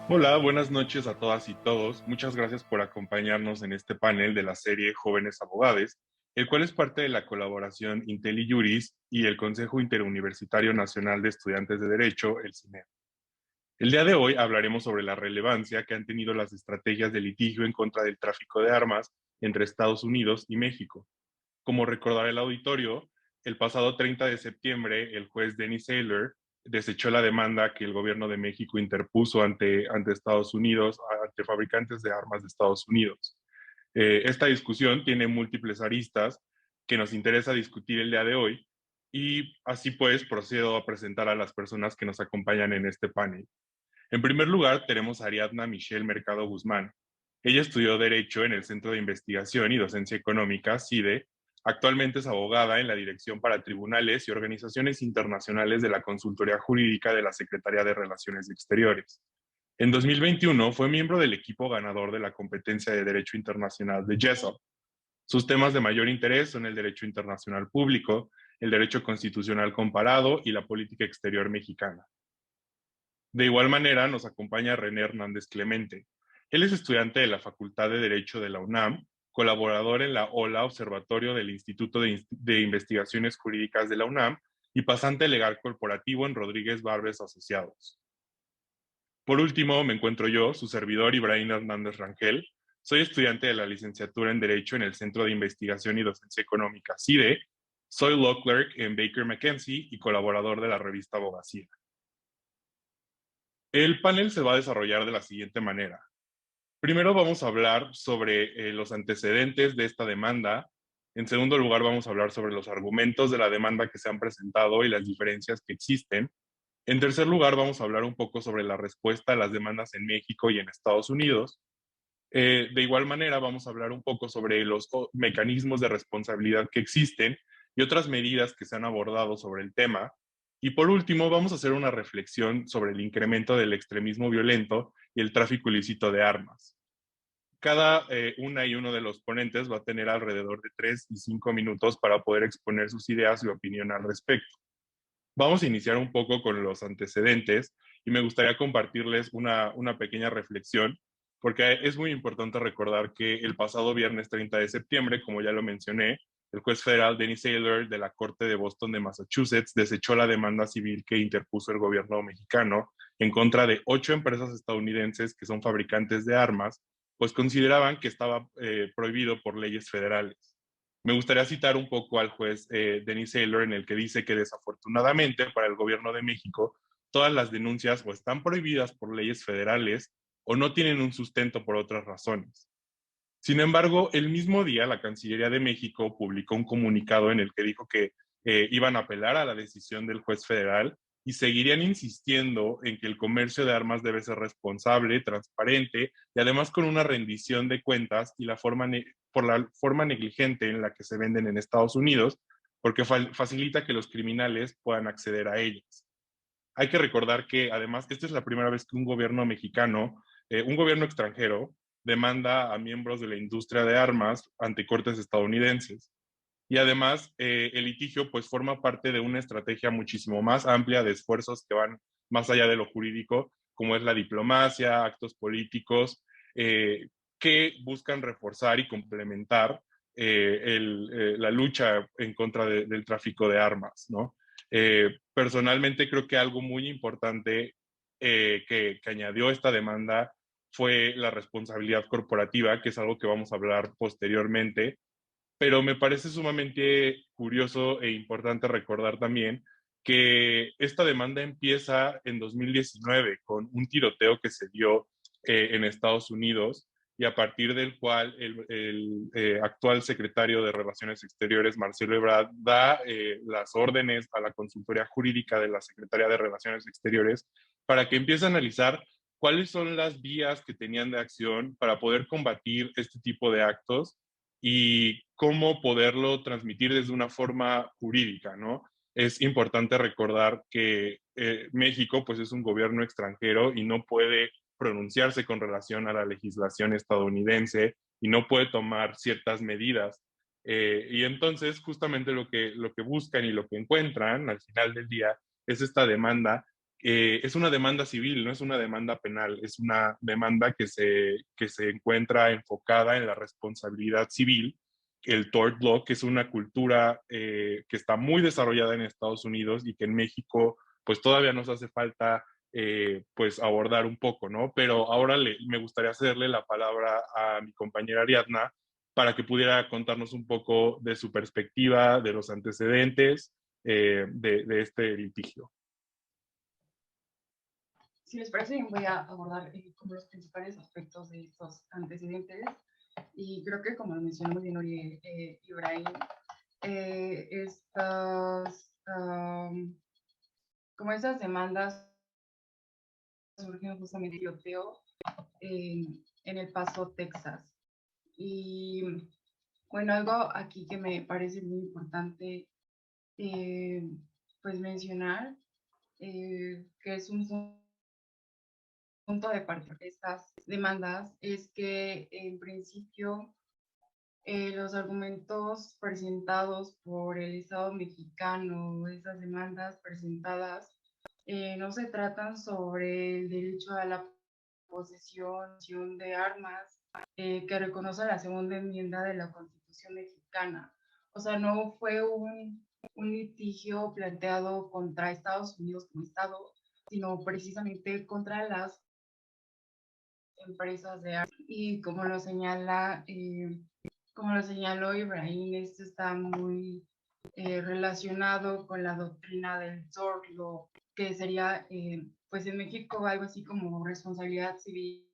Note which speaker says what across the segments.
Speaker 1: Hola, buenas noches a todas y todos. Muchas gracias por acompañarnos en este panel de la serie Jóvenes Abogados, el cual es parte de la colaboración IntelliJuris y el Consejo Interuniversitario Nacional de Estudiantes de Derecho, el CINED. El día de hoy hablaremos sobre la relevancia que han tenido las estrategias de litigio en contra del tráfico de armas entre Estados Unidos y México. Como recordará el auditorio, el pasado 30 de septiembre, el juez Denis Saylor desechó la demanda que el gobierno de México interpuso ante Estados Unidos, ante fabricantes de armas de Estados Unidos. Esta discusión tiene múltiples aristas que nos interesa discutir el día de hoy y así pues procedo a presentar a las personas que nos acompañan en este panel. En primer lugar, tenemos a Ariadna Michelle Mercado Guzmán. Ella estudió Derecho en el Centro de Investigación y Docencia Económica, CIDE. Actualmente es abogada en la Dirección para Tribunales y Organizaciones Internacionales de la Consultoría Jurídica de la Secretaría de Relaciones Exteriores. En 2021 fue miembro del equipo ganador de la competencia de Derecho Internacional de GESOP. Sus temas de mayor interés son el derecho internacional público, el derecho constitucional comparado y la política exterior mexicana. De igual manera, nos acompaña René Hernández Clemente. Él es estudiante de la Facultad de Derecho de la UNAM, colaborador en la OLA, Observatorio del Instituto de Investigaciones Jurídicas de la UNAM, y pasante legal corporativo en Rodríguez Barbes Asociados. Por último, me encuentro yo, su servidor Ibrahim Hernández Rangel. Soy estudiante de la licenciatura en Derecho en el Centro de Investigación y Docencia Económica, CIDE. Soy law clerk en Baker McKenzie y colaborador de la revista Abogacía. El panel se va a desarrollar de la siguiente manera. Primero vamos a hablar sobre los antecedentes de esta demanda. En segundo lugar, vamos a hablar sobre los argumentos de la demanda que se han presentado y las diferencias que existen. En tercer lugar, vamos a hablar un poco sobre la respuesta a las demandas en México y en Estados Unidos. De igual manera, vamos a hablar un poco sobre los mecanismos de responsabilidad que existen y otras medidas que se han abordado sobre el tema. Y por último, vamos a hacer una reflexión sobre el incremento del extremismo violento y el tráfico ilícito de armas. Cada una y uno de los ponentes va a tener alrededor de 3 y 5 minutos para poder exponer sus ideas y opinión al respecto. Vamos a iniciar un poco con los antecedentes y me gustaría compartirles una pequeña reflexión, porque es muy importante recordar que el pasado viernes 30 de septiembre, como ya lo mencioné, el juez federal Denis Saylor de la Corte de Boston de Massachusetts desechó la demanda civil que interpuso el gobierno mexicano en contra de 8 empresas estadounidenses que son fabricantes de armas, pues consideraban que estaba prohibido por leyes federales. Me gustaría citar un poco al juez Denis Saylor en el que dice que desafortunadamente para el gobierno de México todas las denuncias o están prohibidas por leyes federales o no tienen un sustento por otras razones. Sin embargo, el mismo día la Cancillería de México publicó un comunicado en el que dijo que iban a apelar a la decisión del juez federal y seguirían insistiendo en que el comercio de armas debe ser responsable, transparente y además con una rendición de cuentas y por la forma negligente en la que se venden en Estados Unidos, porque facilita que los criminales puedan acceder a ellas. Hay que recordar que además esta es la primera vez que un gobierno mexicano, un gobierno extranjero, demanda a miembros de la industria de armas ante cortes estadounidenses. Y además, el litigio pues forma parte de una estrategia muchísimo más amplia de esfuerzos que van más allá de lo jurídico, como es la diplomacia, actos políticos, que buscan reforzar y complementar la lucha en contra del tráfico de armas, ¿no? Personalmente creo que algo muy importante que añadió esta demanda fue la responsabilidad corporativa, que es algo que vamos a hablar posteriormente, pero me parece sumamente curioso e importante recordar también que esta demanda empieza en 2019 con un tiroteo que se dio en Estados Unidos y a partir del cual el actual secretario de Relaciones Exteriores, Marcelo Ebrard, da las órdenes a la consultoría jurídica de la Secretaría de Relaciones Exteriores para que empiece a analizar cuáles son las vías que tenían de acción para poder combatir este tipo de actos y cómo poderlo transmitir desde una forma jurídica, ¿no? Es importante recordar que México pues es un gobierno extranjero y no puede pronunciarse con relación a la legislación estadounidense y no puede tomar ciertas medidas. Y entonces justamente lo que buscan y lo que encuentran al final del día es esta demanda es una demanda civil, no es una demanda penal, es una demanda que se encuentra enfocada en la responsabilidad civil. El tort law, que es una cultura que está muy desarrollada en Estados Unidos y que en México pues todavía nos hace falta pues abordar un poco, ¿no? Pero ahora me gustaría cederle la palabra a mi compañera Ariadna para que pudiera contarnos un poco de su perspectiva, de los antecedentes de este litigio.
Speaker 2: Si les parece, voy a abordar como los principales aspectos de estos antecedentes. Y creo que, como lo mencionó muy bien Ibrahim, estas, como esas demandas surgen justamente del tiroteo en El Paso, Texas. Y bueno, algo aquí que me parece muy importante pues mencionar, que es un punto de partida de estas demandas, es que en principio los argumentos presentados por el Estado mexicano, esas demandas presentadas, no se tratan sobre el derecho a la posesión de armas que reconoce la segunda enmienda de la Constitución mexicana. O sea, no fue un litigio planteado contra Estados Unidos como Estado, sino precisamente contra las empresas de armas. Y como lo señaló Ibrahim, esto está muy relacionado con la doctrina del tort law, que sería, pues en México, algo así como responsabilidad civil,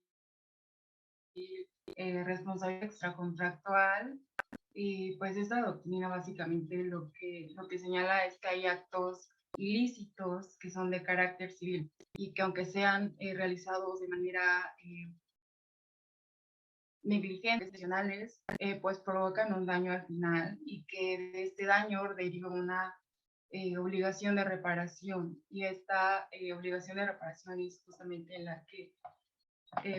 Speaker 2: responsabilidad extracontractual. Y pues esta doctrina básicamente lo que señala es que hay actos ilícitos que son de carácter civil y que aunque sean realizados de manera negligentes, profesionales, pues provocan un daño al final y que de este daño deriva una obligación de reparación, y esta obligación de reparación es justamente en la que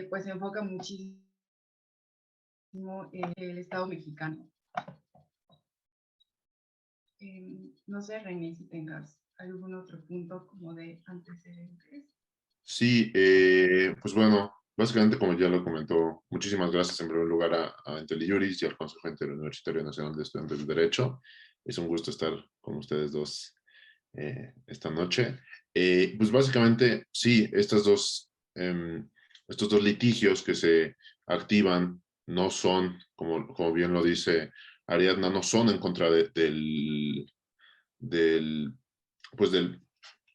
Speaker 2: pues se enfoca muchísimo el Estado mexicano. No sé, René, si tengas algún otro punto como de antecedentes.
Speaker 3: Sí, pues bueno, básicamente como ya lo comentó, muchísimas gracias en primer lugar a IntelliJuris y al Consejo Interuniversitario Nacional de Estudiantes de Derecho. Es un gusto estar con ustedes dos esta noche. Pues básicamente, sí, estos dos litigios que se activan no son, como bien lo dice Ariadna, no son en contra pues del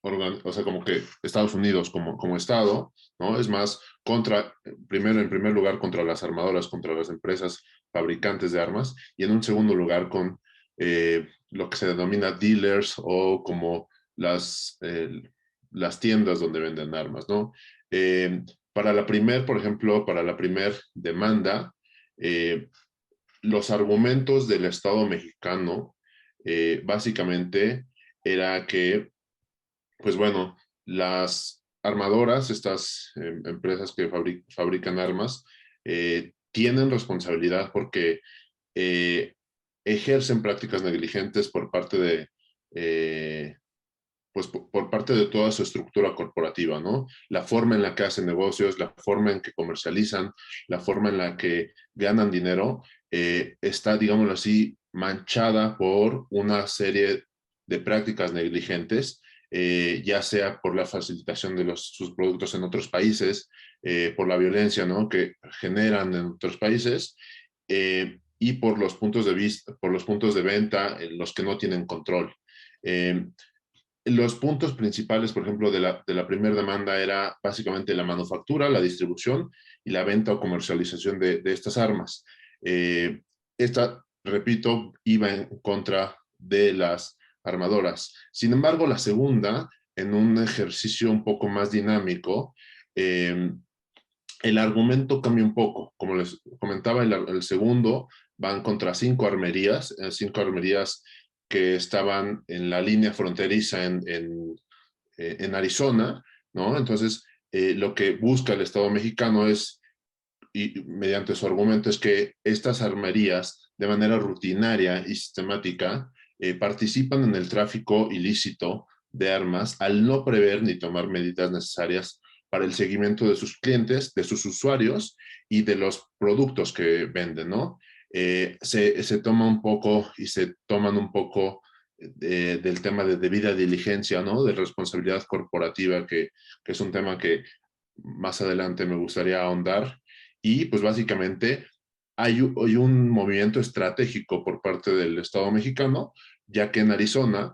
Speaker 3: o sea, como que Estados Unidos como Estado, ¿no? Es más, primero, en primer lugar, contra las armadoras, contra las empresas fabricantes de armas, y en un segundo lugar con lo que se denomina dealers o como las tiendas donde venden armas, ¿no? Para la por ejemplo, para la primer demanda, los argumentos del Estado mexicano básicamente era que pues bueno, las armadoras, estas empresas que fabrican armas, tienen responsabilidad porque ejercen prácticas negligentes por parte pues por parte de toda su estructura corporativa, ¿no? La forma en la que hacen negocios, la forma en que comercializan, la forma en la que ganan dinero, está, digámoslo así, manchada por una serie de prácticas negligentes, ya sea por la facilitación de sus productos en otros países, por la violencia, ¿no?, que generan en otros países, y por los puntos de vista, por los puntos de venta en los que no tienen control. Los puntos principales, por ejemplo, de la primera demanda era básicamente la manufactura, la distribución y la venta o comercialización de estas armas. Esta, repito, iba en contra de las armadoras. Sin embargo, la segunda, en un ejercicio un poco más dinámico, el argumento cambia un poco. Como les comentaba, el segundo van contra cinco armerías que estaban en la línea fronteriza en Arizona, ¿no? Entonces, lo que busca el Estado mexicano es, y mediante su argumento, es que estas armerías, de manera rutinaria y sistemática, participan en el tráfico ilícito de armas al no prever ni tomar medidas necesarias para el seguimiento de sus clientes, de sus usuarios y de los productos que venden, ¿no? Se toma un poco y se toman un poco del tema de debida diligencia, ¿no? De responsabilidad corporativa, que es un tema que más adelante me gustaría ahondar. Y pues básicamente hay un movimiento estratégico por parte del Estado mexicano, ya que en Arizona,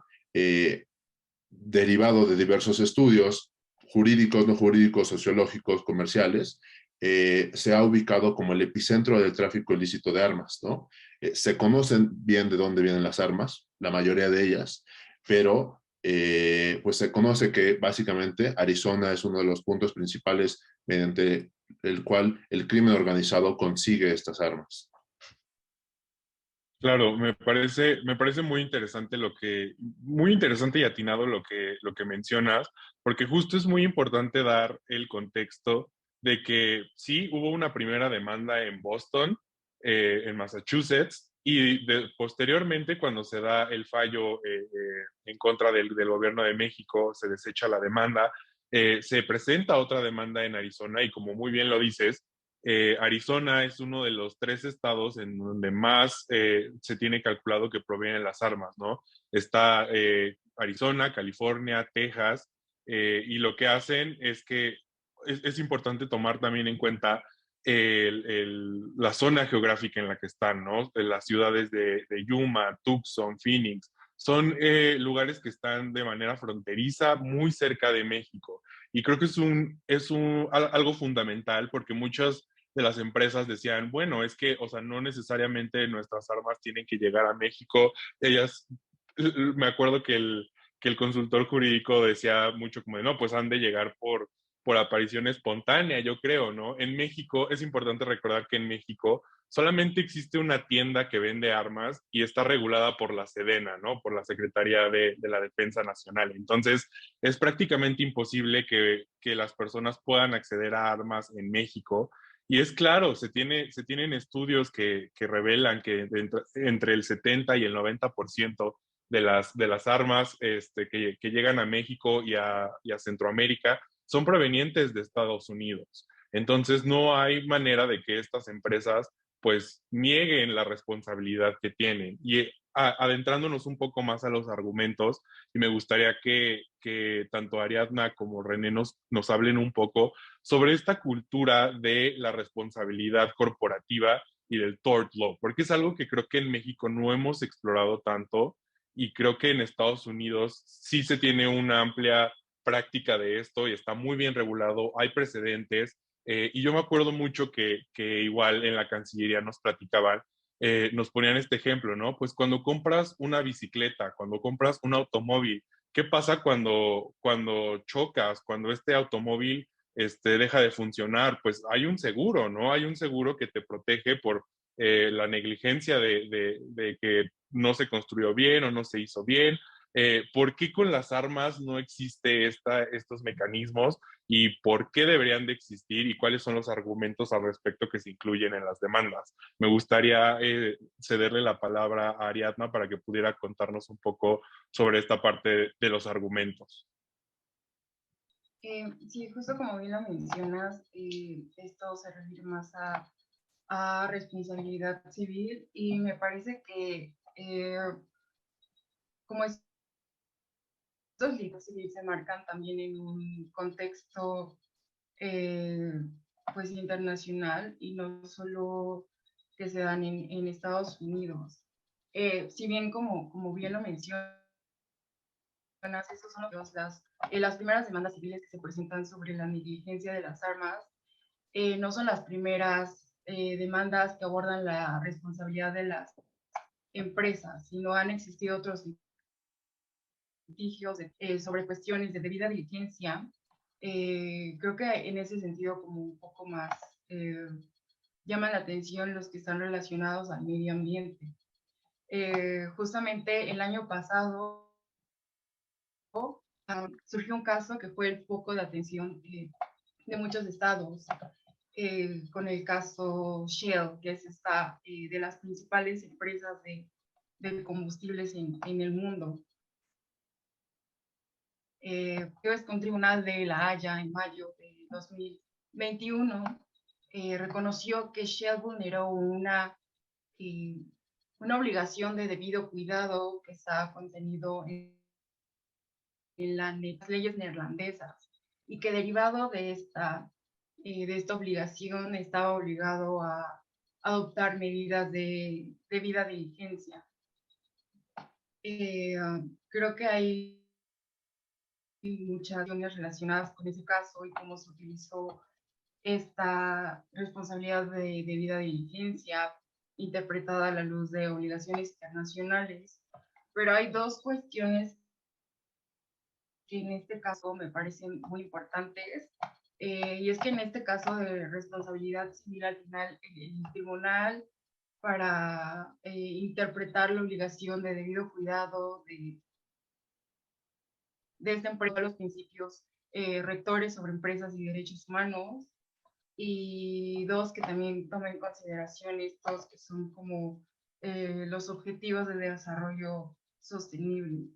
Speaker 3: derivado de diversos estudios jurídicos, no jurídicos, sociológicos, comerciales, se ha ubicado como el epicentro del tráfico ilícito de armas, ¿no? Se conocen bien de dónde vienen las armas, la mayoría de ellas, pero pues se conoce que básicamente Arizona es uno de los puntos principales mediante el cual el crimen organizado consigue estas armas.
Speaker 1: Claro, me parece muy interesante y atinado lo que mencionas, porque justo es muy importante dar el contexto de que sí hubo una primera demanda en Boston, en Massachusetts, y posteriormente cuando se da el fallo en contra del gobierno de México, se desecha la demanda, se presenta otra demanda en Arizona y como muy bien lo dices, Arizona es uno de los 3 estados en donde más se tiene calculado que provienen las armas, ¿no? Está Arizona, California, Texas, y lo que hacen es que es importante tomar también en cuenta la zona geográfica en la que están, ¿no? Las ciudades de Yuma, Tucson, Phoenix, son lugares que están de manera fronteriza, muy cerca de México. Y creo que algo fundamental porque muchas de las empresas decían, bueno, es que, o sea, no necesariamente nuestras armas tienen que llegar a México. Ellas, me acuerdo que el consultor jurídico decía mucho como de, no, pues han de llegar por aparición espontánea, yo creo, ¿no? En México, es importante recordar que en México solamente existe una tienda que vende armas y está regulada por la Sedena, ¿no? Por la Secretaría de la Defensa Nacional. Entonces, es prácticamente imposible que las personas puedan acceder a armas en México. Y es claro, se tienen estudios que revelan que entre el 70 y el 90% de las armas que llegan a México y a Centroamérica son provenientes de Estados Unidos. Entonces, no hay manera de que estas empresas pues nieguen la responsabilidad que tienen. Y adentrándonos un poco más a los argumentos, y me gustaría que tanto Ariadna como René nos hablen un poco sobre esta cultura de la responsabilidad corporativa y del tort law, porque es algo que creo que en México no hemos explorado tanto y creo que en Estados Unidos sí se tiene una amplia práctica de esto y está muy bien regulado, hay precedentes, y yo me acuerdo mucho que igual en la Cancillería nos platicaban, nos ponían este ejemplo, ¿no? Pues cuando compras una bicicleta, cuando compras un automóvil, ¿qué pasa cuando chocas, cuando este automóvil deja de funcionar? Pues hay un seguro, ¿no? Hay un seguro que te protege por la negligencia de que no se construyó bien o no se hizo bien. ¿Por qué con las armas no existe estos mecanismos y por qué deberían de existir y cuáles son los argumentos al respecto que se incluyen en las demandas? Me gustaría cederle la palabra a Ariadna para que pudiera contarnos un poco sobre esta parte de los argumentos.
Speaker 2: Sí, justo como bien lo mencionas, esto se refiere más a responsabilidad civil y me parece que como estos libros civiles se marcan también en un contexto eh, pues internacional y no solo que se dan en Estados Unidos. Si bien como bien lo mencionas, esos son las primeras demandas civiles que se presentan sobre la negligencia de las armas, no son las primeras demandas que abordan la responsabilidad de las empresas, sino han existido otros litigios sobre cuestiones de debida diligencia. Creo que en ese sentido como un poco más eh, llaman la atención los que están relacionados al medio ambiente. Justamente el año pasado surgió un caso que fue el foco de atención de muchos estados, con el caso Shell, que es esta de las principales empresas de combustibles en el mundo. es que un tribunal de La Haya en mayo de 2021 reconoció que Shell vulneró una obligación de debido cuidado que está contenido en las leyes neerlandesas y que derivado de esta obligación estaba obligado a adoptar medidas de debida diligencia. Creo que hay muchas cuestiones relacionadas con ese caso y cómo se utilizó esta responsabilidad de debida diligencia interpretada a la luz de obligaciones internacionales. Pero hay dos cuestiones que en este caso me parecen muy importantes. Y es que en este caso de responsabilidad civil, al final el tribunal para interpretar la obligación de debido cuidado de esta empresa, los principios rectores sobre empresas y derechos humanos, y dos, que también toma en consideración estos que son como los objetivos de desarrollo sostenible.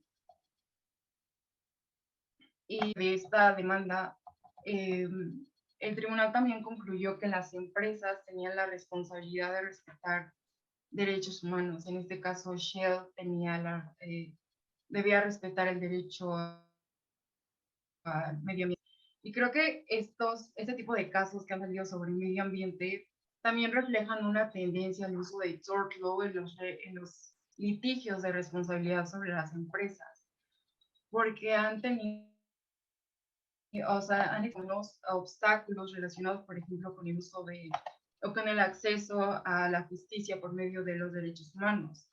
Speaker 2: Y de esta demanda, el tribunal también concluyó que las empresas tenían la responsabilidad de respetar derechos humanos. En este caso, Shell debía respetar el derecho al medio ambiente. Y creo que este tipo de casos que han salido sobre el medio ambiente también reflejan una tendencia al uso de tort law en los litigios de responsabilidad sobre las empresas, porque han tenido, o sea, han existido unos obstáculos relacionados, por ejemplo, con el uso o con el acceso a la justicia por medio de los derechos humanos.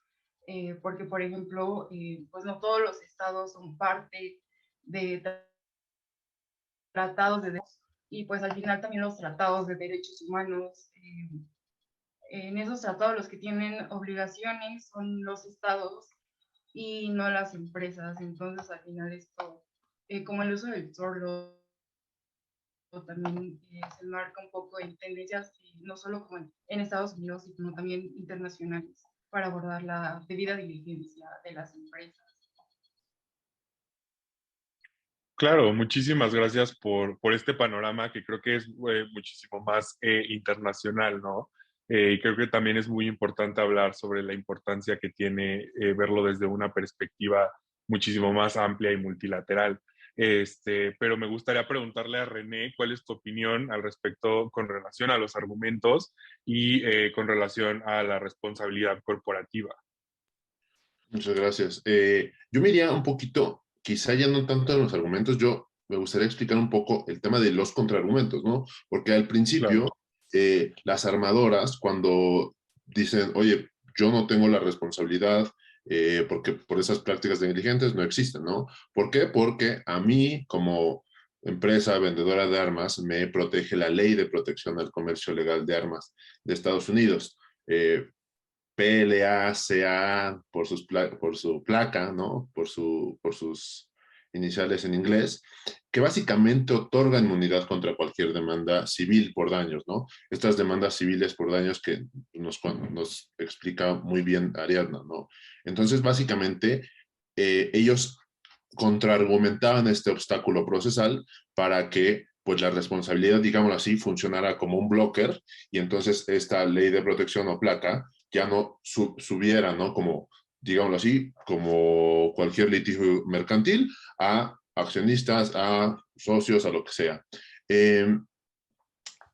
Speaker 2: Porque, por ejemplo, pues no todos los estados son parte de tratados de derechos, y pues al final también los tratados de derechos humanos, en esos tratados los que tienen obligaciones son los estados y no las empresas. Entonces al final esto, como el uso del sordo, también se marca un poco en tendencias, no solo como en Estados Unidos, sino también internacionales, para abordar la debida diligencia de las empresas.
Speaker 1: Claro, muchísimas gracias por este panorama que creo que es muchísimo más internacional, ¿no? Y creo que también es muy importante hablar sobre la importancia que tiene verlo desde una perspectiva muchísimo más amplia y multilateral. Pero me gustaría preguntarle a René cuál es tu opinión al respecto con relación a los argumentos y con relación a la responsabilidad corporativa.
Speaker 3: Muchas gracias. Yo me iría un poquito, quizá ya no tanto en los argumentos, yo me gustaría explicar un poco el tema de los contraargumentos, ¿no? Porque al
Speaker 1: Claro.
Speaker 3: principio, las armadoras, cuando dicen, oye, yo no tengo la responsabilidad, porque por esas prácticas negligentes no existen, ¿no? ¿Por qué? Porque a mí, como empresa vendedora de armas, me protege la Ley de Protección al Comercio Legal de Armas de Estados Unidos. PLA, CA, por su placa, ¿no? Por sus iniciales en inglés, que básicamente otorga inmunidad contra cualquier demanda civil por daños, ¿no? Estas demandas civiles por daños que nos explica muy bien Ariadna, ¿no? Entonces, básicamente, ellos contraargumentaban este obstáculo procesal para que pues la responsabilidad, digámoslo así, funcionara como un blocker y entonces esta ley de protección o placa ya no subiera, ¿no? Como, digámoslo así, como cualquier litigio mercantil a accionistas, a socios, a lo que sea.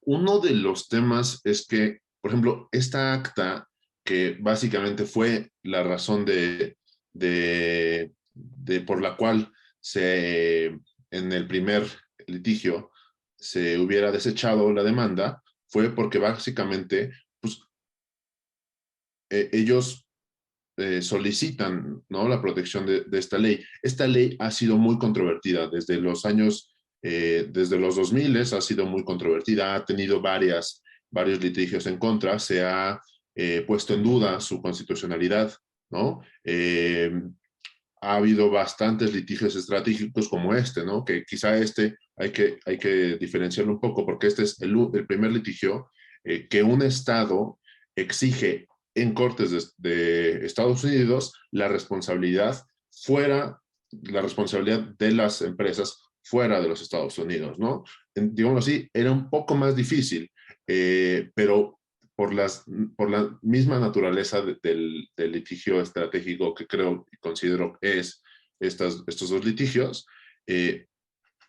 Speaker 3: Uno de los temas es que, por ejemplo, esta acta, que básicamente fue la razón por la cual en el primer litigio se hubiera desechado la demanda, fue porque básicamente pues, ellos solicitan, ¿no?, la protección de esta ley. Esta ley ha sido muy controvertida desde los años, desde los 2000 ha sido muy controvertida, ha tenido varios litigios en contra, se ha puesto en duda su constitucionalidad, ¿no? Ha habido bastantes litigios estratégicos como este, ¿no? Que quizá hay que diferenciarlo un poco porque este es el primer litigio que un Estado exige en cortes de Estados Unidos la responsabilidad fuera la responsabilidad de las empresas fuera de los Estados Unidos, ¿no? Digámoslo así, era un poco más difícil, pero por la misma naturaleza del litigio estratégico que creo y considero es estos dos litigios,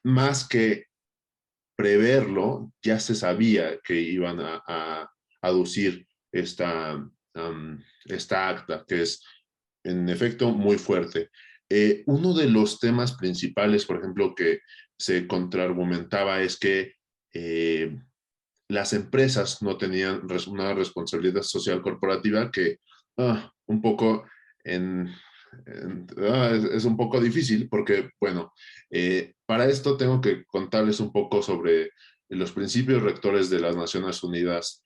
Speaker 3: más que preverlo, ya se sabía que iban a aducir esta acta, que es en efecto muy fuerte. Uno de los temas principales, por ejemplo, que se contraargumentaba es que las empresas no tenían una responsabilidad social corporativa que un poco es un poco difícil porque, bueno, para esto tengo que contarles un poco sobre los principios rectores de las Naciones Unidas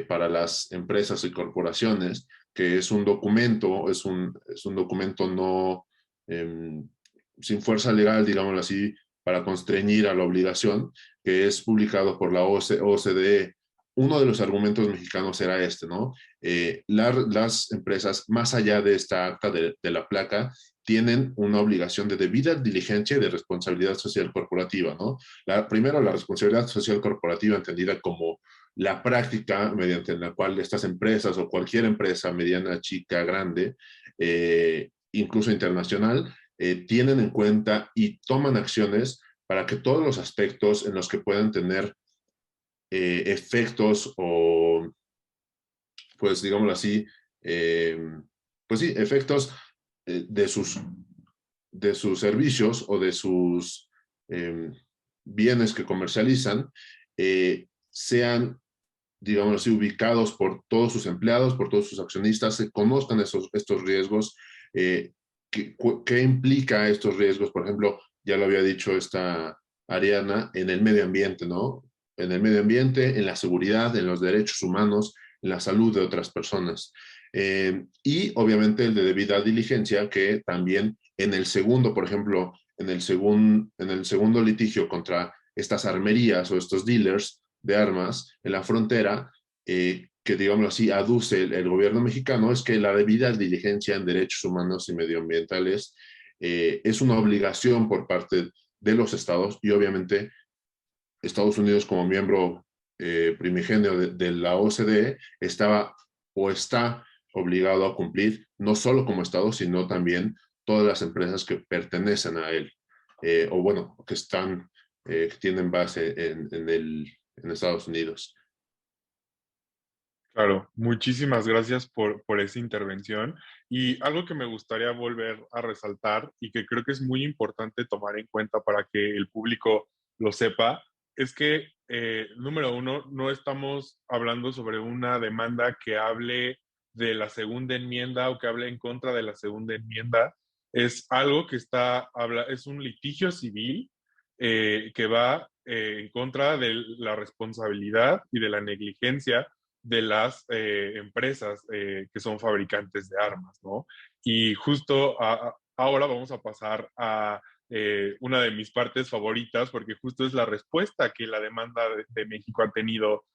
Speaker 3: para las empresas y corporaciones, que es un documento, es un documento no sin fuerza legal, digámoslo así, para constreñir a la obligación, que es publicado por la OCDE. Uno de los argumentos mexicanos era este, ¿no? Las empresas, más allá de esta acta de la placa, tienen una obligación de debida diligencia y de responsabilidad social corporativa, ¿no? Primero, la responsabilidad social corporativa entendida como la práctica mediante la cual estas empresas o cualquier empresa mediana, chica, grande, incluso internacional, tienen en cuenta y toman acciones para que todos los aspectos en los que puedan tener efectos o, pues digámoslo así, pues sí, efectos de sus servicios o de sus bienes que comercializan, sean, digamos así, ubicados por todos sus empleados, por todos sus accionistas, se conozcan estos riesgos, ¿qué implica estos riesgos? Por ejemplo, ya lo había dicho esta Ariana, en el medio ambiente, ¿no? En el medio ambiente, en la seguridad, en los derechos humanos, en la salud de otras personas. Y obviamente el de debida diligencia, que también en el segundo, por ejemplo, en el segundo litigio contra estas armerías o estos dealers de armas en la frontera, que digámoslo así, aduce el gobierno mexicano, es que la debida diligencia en derechos humanos y medioambientales es una obligación por parte de los estados y obviamente Estados Unidos como miembro primigenio de la OCDE estaba o está obligado a cumplir no solo como estado, sino también todas las empresas que pertenecen a él, o bueno, que están, que tienen base en Estados Unidos.
Speaker 1: Claro, muchísimas gracias por esa intervención. Y algo que me gustaría volver a resaltar y que creo que es muy importante tomar en cuenta para que el público lo sepa, es que, número uno, no estamos hablando sobre una demanda que hable de la segunda enmienda o que hable en contra de la segunda enmienda. Es algo que es un litigio civil que va en contra de la responsabilidad y de la negligencia de las empresas que son fabricantes de armas, ¿no? Y justo ahora vamos a pasar a una de mis partes favoritas, porque justo es la respuesta que la demanda de México ha tenido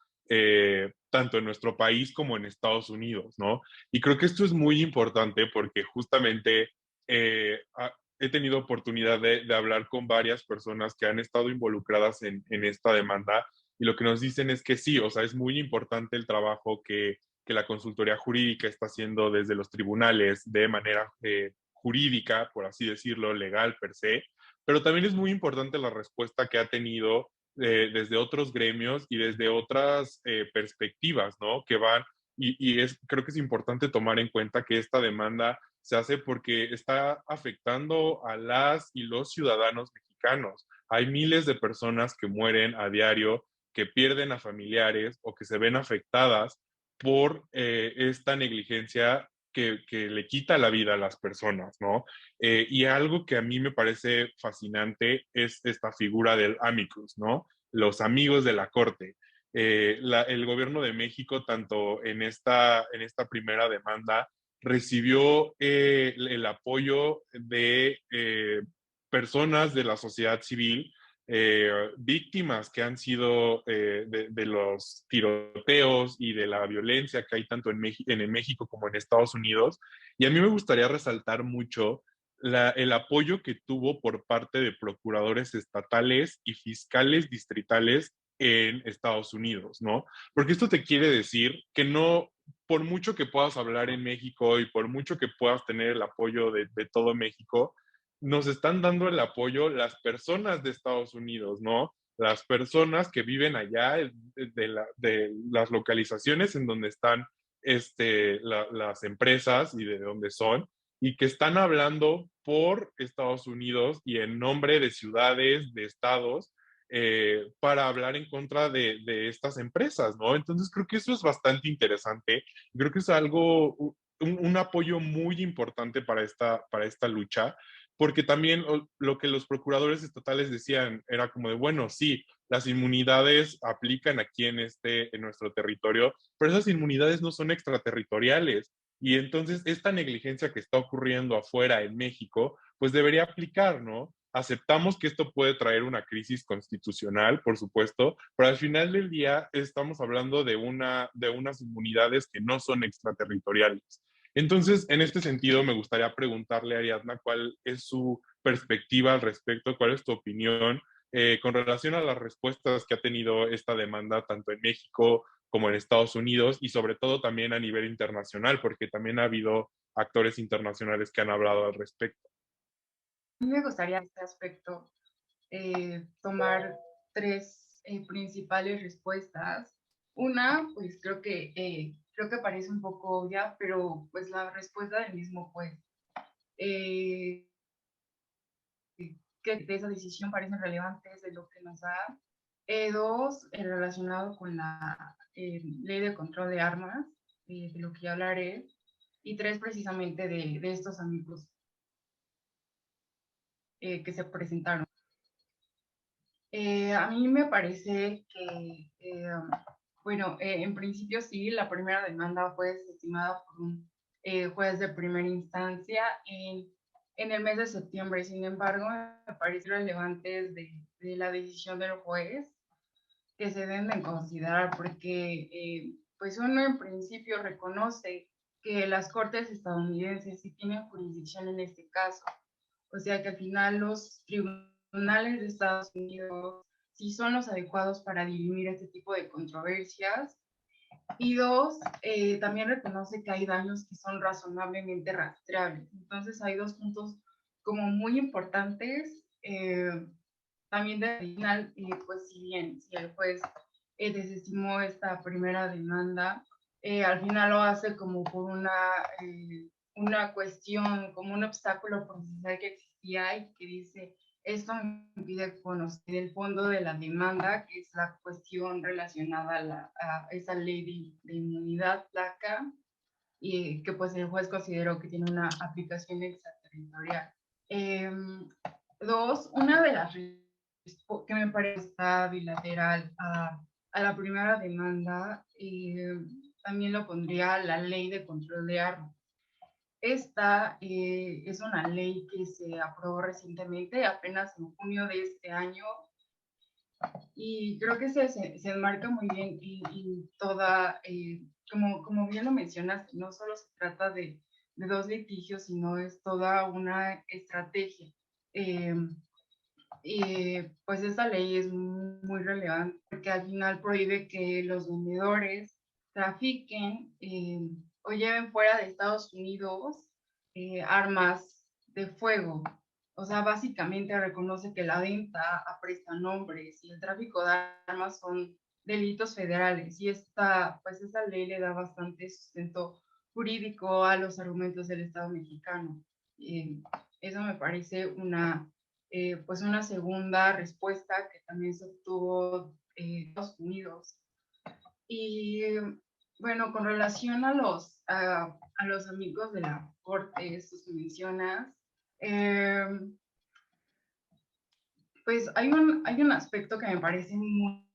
Speaker 1: tanto en nuestro país como en Estados Unidos, ¿no? Y creo que esto es muy importante porque justamente he tenido oportunidad de hablar con varias personas que han estado involucradas en esta demanda y lo que nos dicen es que sí, o sea, es muy importante el trabajo que la consultoría jurídica está haciendo desde los tribunales de manera jurídica, por así decirlo, legal per se, pero también es muy importante la respuesta que ha tenido desde otros gremios y desde otras perspectivas, ¿no? Que van, creo que es importante tomar en cuenta que esta demanda se hace porque está afectando a las y los ciudadanos mexicanos. Hay miles de personas que mueren a diario, que pierden a familiares o que se ven afectadas por esta negligencia que le quita la vida a las personas, ¿no? Y algo que a mí me parece fascinante es esta figura del amicus, ¿no? Los amigos de la corte. El gobierno de México, tanto en esta primera demanda, recibió el apoyo de personas de la sociedad civil, víctimas que han sido de los tiroteos y de la violencia que hay tanto en México como en Estados Unidos. Y a mí me gustaría resaltar mucho el apoyo que tuvo por parte de procuradores estatales y fiscales distritales en Estados Unidos, ¿no? Porque esto te quiere decir que no, por mucho que puedas hablar en México y por mucho que puedas tener el apoyo de todo México, nos están dando el apoyo las personas de Estados Unidos, ¿no? Las personas que viven allá de las localizaciones en donde están las empresas y de dónde son, y que están hablando por Estados Unidos y en nombre de ciudades, de estados, para hablar en contra de estas empresas, ¿no? Entonces creo que eso es bastante interesante. Creo que es algo, un apoyo muy importante para esta lucha, porque también lo que los procuradores estatales decían era como de, bueno, sí, las inmunidades aplican aquí en nuestro territorio, pero esas inmunidades no son extraterritoriales. Y entonces esta negligencia que está ocurriendo afuera en México, pues debería aplicar, ¿no? Aceptamos que esto puede traer una crisis constitucional, por supuesto, pero al final del día estamos hablando de unas inmunidades que no son extraterritoriales. Entonces, en este sentido, me gustaría preguntarle a Ariadna cuál es su perspectiva al respecto, cuál es tu opinión con relación a las respuestas que ha tenido esta demanda tanto en México como en Estados Unidos y sobre todo también a nivel internacional, porque también ha habido actores internacionales que han hablado al respecto.
Speaker 2: A mí me gustaría en este aspecto tomar tres principales respuestas. Una, pues creo que parece un poco obvia, pero pues la respuesta del mismo juez, eh, que de esa decisión parecen relevantes de lo que nos da. Dos, relacionado con la ley de control de armas, de lo que ya hablaré. Y tres, precisamente de estos amigos que se presentaron. A mí me parece que, bueno, en principio sí, la primera demanda fue desestimada por un juez de primera instancia en el mes de septiembre. Sin embargo, me parece relevante de la decisión del juez que se deben de considerar porque, pues uno en principio reconoce que las cortes estadounidenses sí tienen jurisdicción en este caso. O sea que al final los tribunales de Estados Unidos sí son los adecuados para dirimir este tipo de controversias. Y dos, también reconoce que hay daños que son razonablemente rastreables. Entonces hay dos puntos como muy importantes. También de final, pues si bien si el juez desestimó esta primera demanda, al final lo hace como por una cuestión, como un obstáculo procesal que existía y que dice, esto me impide conocer el fondo de la demanda, que es la cuestión relacionada a esa ley de inmunidad placa, y que pues el juez consideró que tiene una aplicación extraterritorial. Dos, una de las que me parece está bilateral a la primera demanda, también lo pondría la ley de control de armas. Esta es una ley que se aprobó recientemente, apenas en junio de este año, y creo que se enmarca muy bien y toda, como bien lo mencionas, no solo se trata de dos litigios, sino es toda una estrategia. Eh, pues esta ley es muy relevante porque al final prohíbe que los vendedores trafiquen o lleven fuera de Estados Unidos armas de fuego. O sea, básicamente reconoce que la venta a prestanombres y el tráfico de armas son delitos federales y pues esta ley le da bastante sustento jurídico a los argumentos del Estado mexicano. Eso me parece pues una segunda respuesta que también se obtuvo en Estados Unidos. Y bueno, con relación a los amigos de la corte, estos que mencionas, pues hay un aspecto que me parece muy,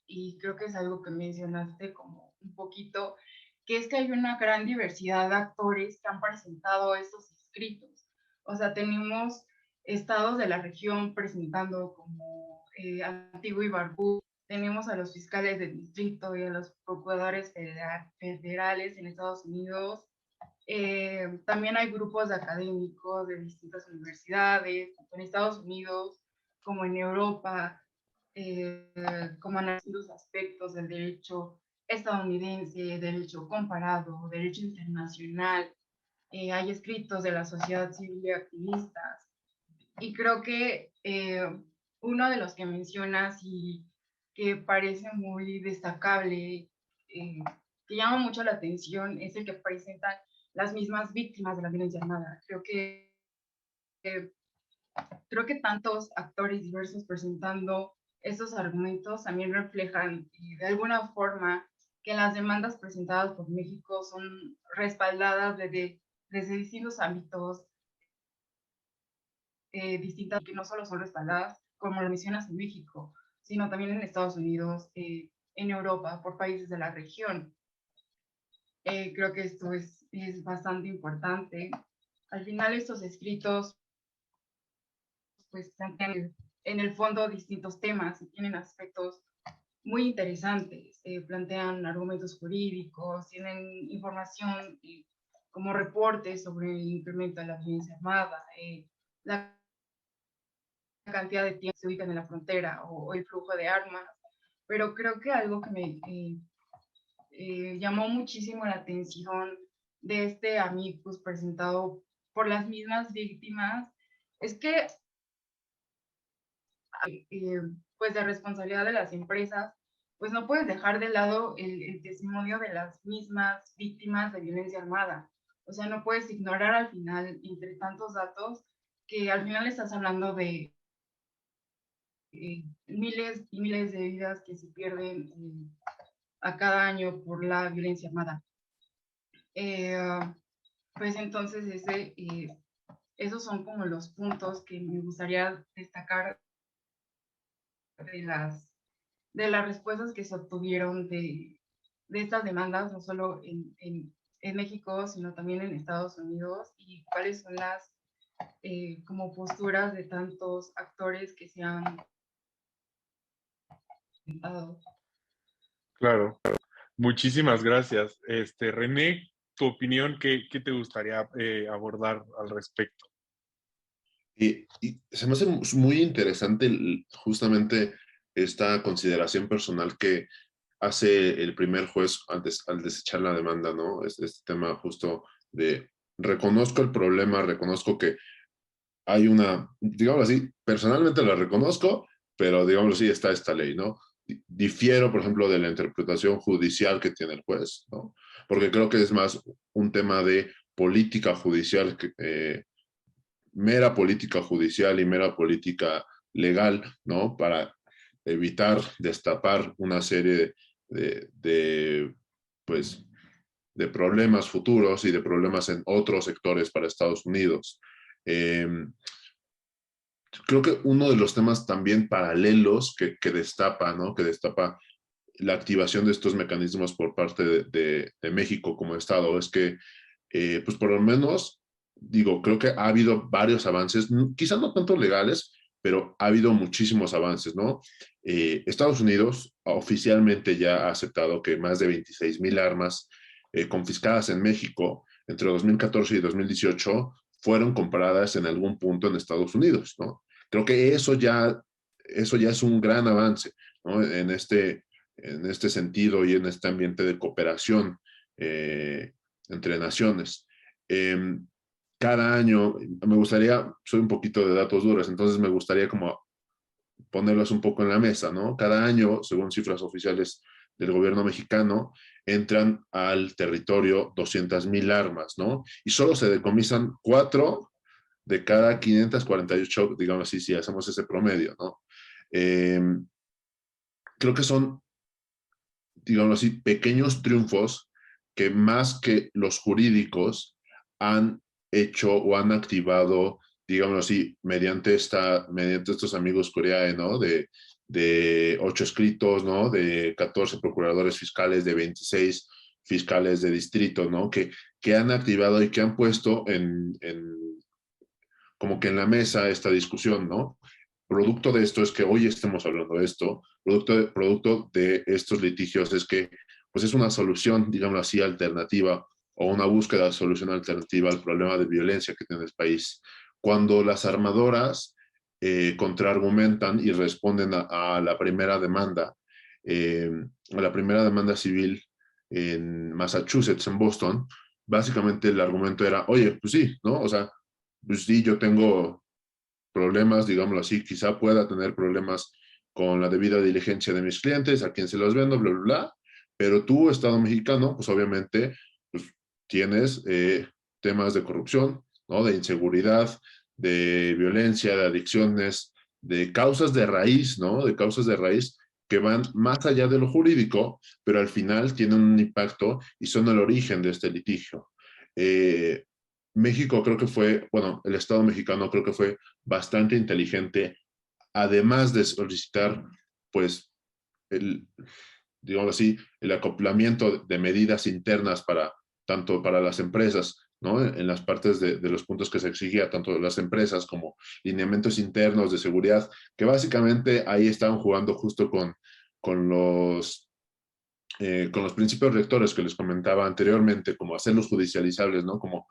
Speaker 2: y creo que es algo que mencionaste como un poquito, que es que hay una gran diversidad de actores que han presentado estos escritos. O sea, tenemos estados de la región presentando como Antigua y Barbuda, tenemos a los fiscales de distrito y a los procuradores federales en Estados Unidos, También hay grupos de académicos de distintas universidades, tanto en Estados Unidos como en Europa, como analizan los aspectos del derecho estadounidense, derecho comparado, derecho internacional. Hay escritos de la sociedad civil y activistas. Y creo que uno de los que mencionas y que parece muy destacable, que llama mucho la atención, es el que presentan las mismas víctimas de la violencia armada. Eh, creo que tantos actores diversos presentando estos argumentos también reflejan de alguna forma que las demandas presentadas por México son respaldadas desde distintos ámbitos, distintas, que no solo son respaldadas, como lo mencionas, en México, sino también en Estados Unidos, en Europa, por países de la región. Creo que esto es bastante importante. Al final, estos escritos pues plantean en el fondo distintos temas y tienen aspectos muy interesantes. Plantean argumentos jurídicos, tienen información como reportes sobre el incremento de la violencia armada, la cantidad de tiempo que se ubican en la frontera o el flujo de armas. Pero creo que algo que me llamó muchísimo la atención de este amicus presentado por las mismas víctimas es que pues de responsabilidad de las empresas, pues no puedes dejar de lado el testimonio de las mismas víctimas de violencia armada. O sea, no puedes ignorar al final, entre tantos datos, que al final estás hablando de miles y miles de vidas que se pierden a cada año por la violencia armada. Pues entonces esos son como los puntos que me gustaría destacar de las respuestas que se obtuvieron de estas demandas, no solo en México, sino también en Estados Unidos, y cuáles son las como posturas de tantos actores que se han presentado.
Speaker 1: Claro. Muchísimas gracias. René, tu opinión, ¿qué te gustaría abordar al respecto?
Speaker 3: Y se me hace muy interesante justamente esta consideración personal que hace el primer juez antes, al desechar la demanda, ¿no? Este tema justo de reconozco el problema, reconozco que hay una, digamos así, personalmente la reconozco, pero digamos así, está esta ley, ¿no? Difiero, por ejemplo, de la interpretación judicial que tiene el juez, ¿no? Porque creo que es más un tema de política judicial, mera política judicial y mera política legal, ¿no? Para evitar destapar una serie pues, de problemas futuros y de problemas en otros sectores para Estados Unidos. Creo que uno de los temas también paralelos que destapa, ¿no? Que destapa la activación de estos mecanismos por parte de México como Estado es que, pues por lo menos, digo, creo que ha habido varios avances, quizás no tanto legales, pero ha habido muchísimos avances, ¿no? Estados Unidos oficialmente ya ha aceptado que más de 26,000 armas confiscadas en México entre 2014 y 2018 fueron compradas en algún punto en Estados Unidos, ¿no? Creo que eso ya es un gran avance, ¿no? En este sentido y en este ambiente de cooperación entre naciones. Cada año, me gustaría, soy un poquito de datos duros, entonces me gustaría como ponerlos un poco en la mesa, ¿no? Cada año, según cifras oficiales del gobierno mexicano, entran al territorio 200,000 armas, ¿no? Y solo se decomisan 4 de cada 548, digamos así, si hacemos ese promedio, ¿no? Creo que son, digamos así, pequeños triunfos que más que los jurídicos han hecho o han activado, digamos así, mediante estos amigos Curiae, ¿no? De 8 escritos, ¿no? De 14 procuradores fiscales, de 26 fiscales de distrito, ¿no? Que han activado y que han puesto como que en la mesa esta discusión, ¿no? Producto de esto es que hoy estemos hablando de esto, producto de estos litigios es que pues es una solución, digamos así, alternativa o una búsqueda de solución alternativa al problema de violencia que tiene el país. Cuando las armadoras contraargumentan y responden a la primera demanda, a la primera demanda civil en Massachusetts, en Boston, básicamente el argumento era, oye, pues sí, ¿no? O sea, pues sí, yo tengo problemas, digámoslo así, quizá pueda tener problemas con la debida diligencia de mis clientes, a quien se los vendo, bla, bla, bla, pero tú, Estado mexicano, pues obviamente pues, tienes temas de corrupción, ¿no? De inseguridad, de violencia, de adicciones, de causas de raíz, ¿no? De causas de raíz que van más allá de lo jurídico, pero al final tienen un impacto y son el origen de este litigio. México creo que fue, bueno, el Estado mexicano creo que fue bastante inteligente, además de solicitar, pues, el, digamos así, el acoplamiento de medidas internas para, tanto para las empresas, ¿no? En las partes de los puntos que se exigía, tanto de las empresas como lineamientos internos de seguridad, que básicamente ahí estaban jugando justo con con los principios rectores que les comentaba anteriormente, como hacerlos judicializables, ¿no? Como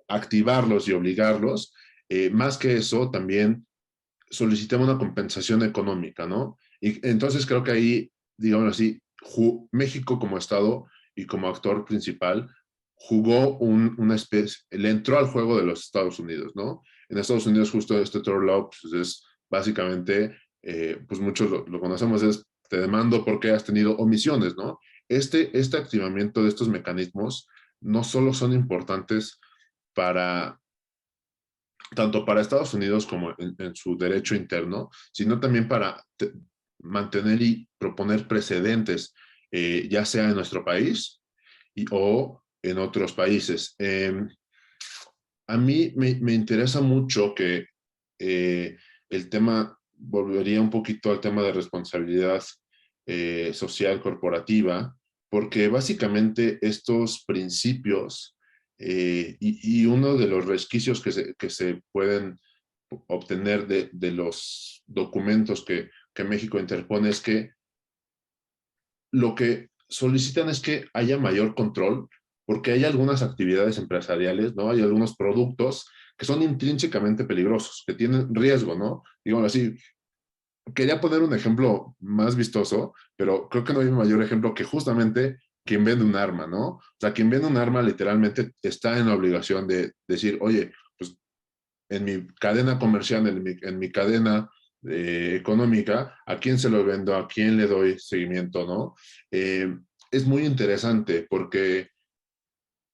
Speaker 3: activarlos y obligarlos. Más que eso, también solicitamos una compensación económica, ¿no? Y entonces creo que ahí, digamos así, México como Estado y como actor principal jugó una especie, le entró al juego de los Estados Unidos, ¿no? En Estados Unidos justo este tort law pues, es básicamente, pues muchos lo conocemos, es te demando porque has tenido omisiones, ¿no? Este activamiento de estos mecanismos no solo son importantes para tanto para Estados Unidos como en su derecho interno, sino también para mantener y proponer precedentes, ya sea en nuestro país o en otros países. A mí me interesa mucho que el tema, volvería un poquito al tema de responsabilidad social corporativa, porque básicamente estos principios y uno de los resquicios que se pueden obtener de los documentos que México interpone es que lo que solicitan es que haya mayor control, porque hay algunas actividades empresariales, ¿no? Hay algunos productos que son intrínsecamente peligrosos, que tienen riesgo, ¿no? Digo así, quería poner un ejemplo más vistoso, pero creo que no hay un mayor ejemplo que justamente quien vende un arma, ¿no? O sea, quien vende un arma literalmente está en la obligación de decir, oye, pues en mi cadena comercial, en mi cadena económica, a quién se lo vendo, a quién le doy seguimiento, ¿no? Eh, es muy interesante porque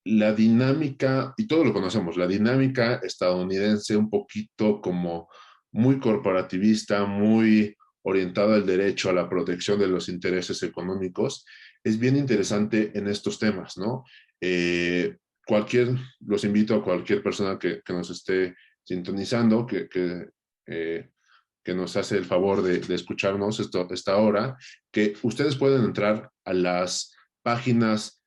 Speaker 3: la dinámica, y todos lo conocemos, la dinámica estadounidense un poquito como muy corporativista, muy orientada al derecho, a la protección de los intereses económicos, es bien interesante en estos temas, ¿no? Los invito a cualquier persona que nos esté sintonizando, que nos hace el favor de escucharnos esta hora, que ustedes pueden entrar a las páginas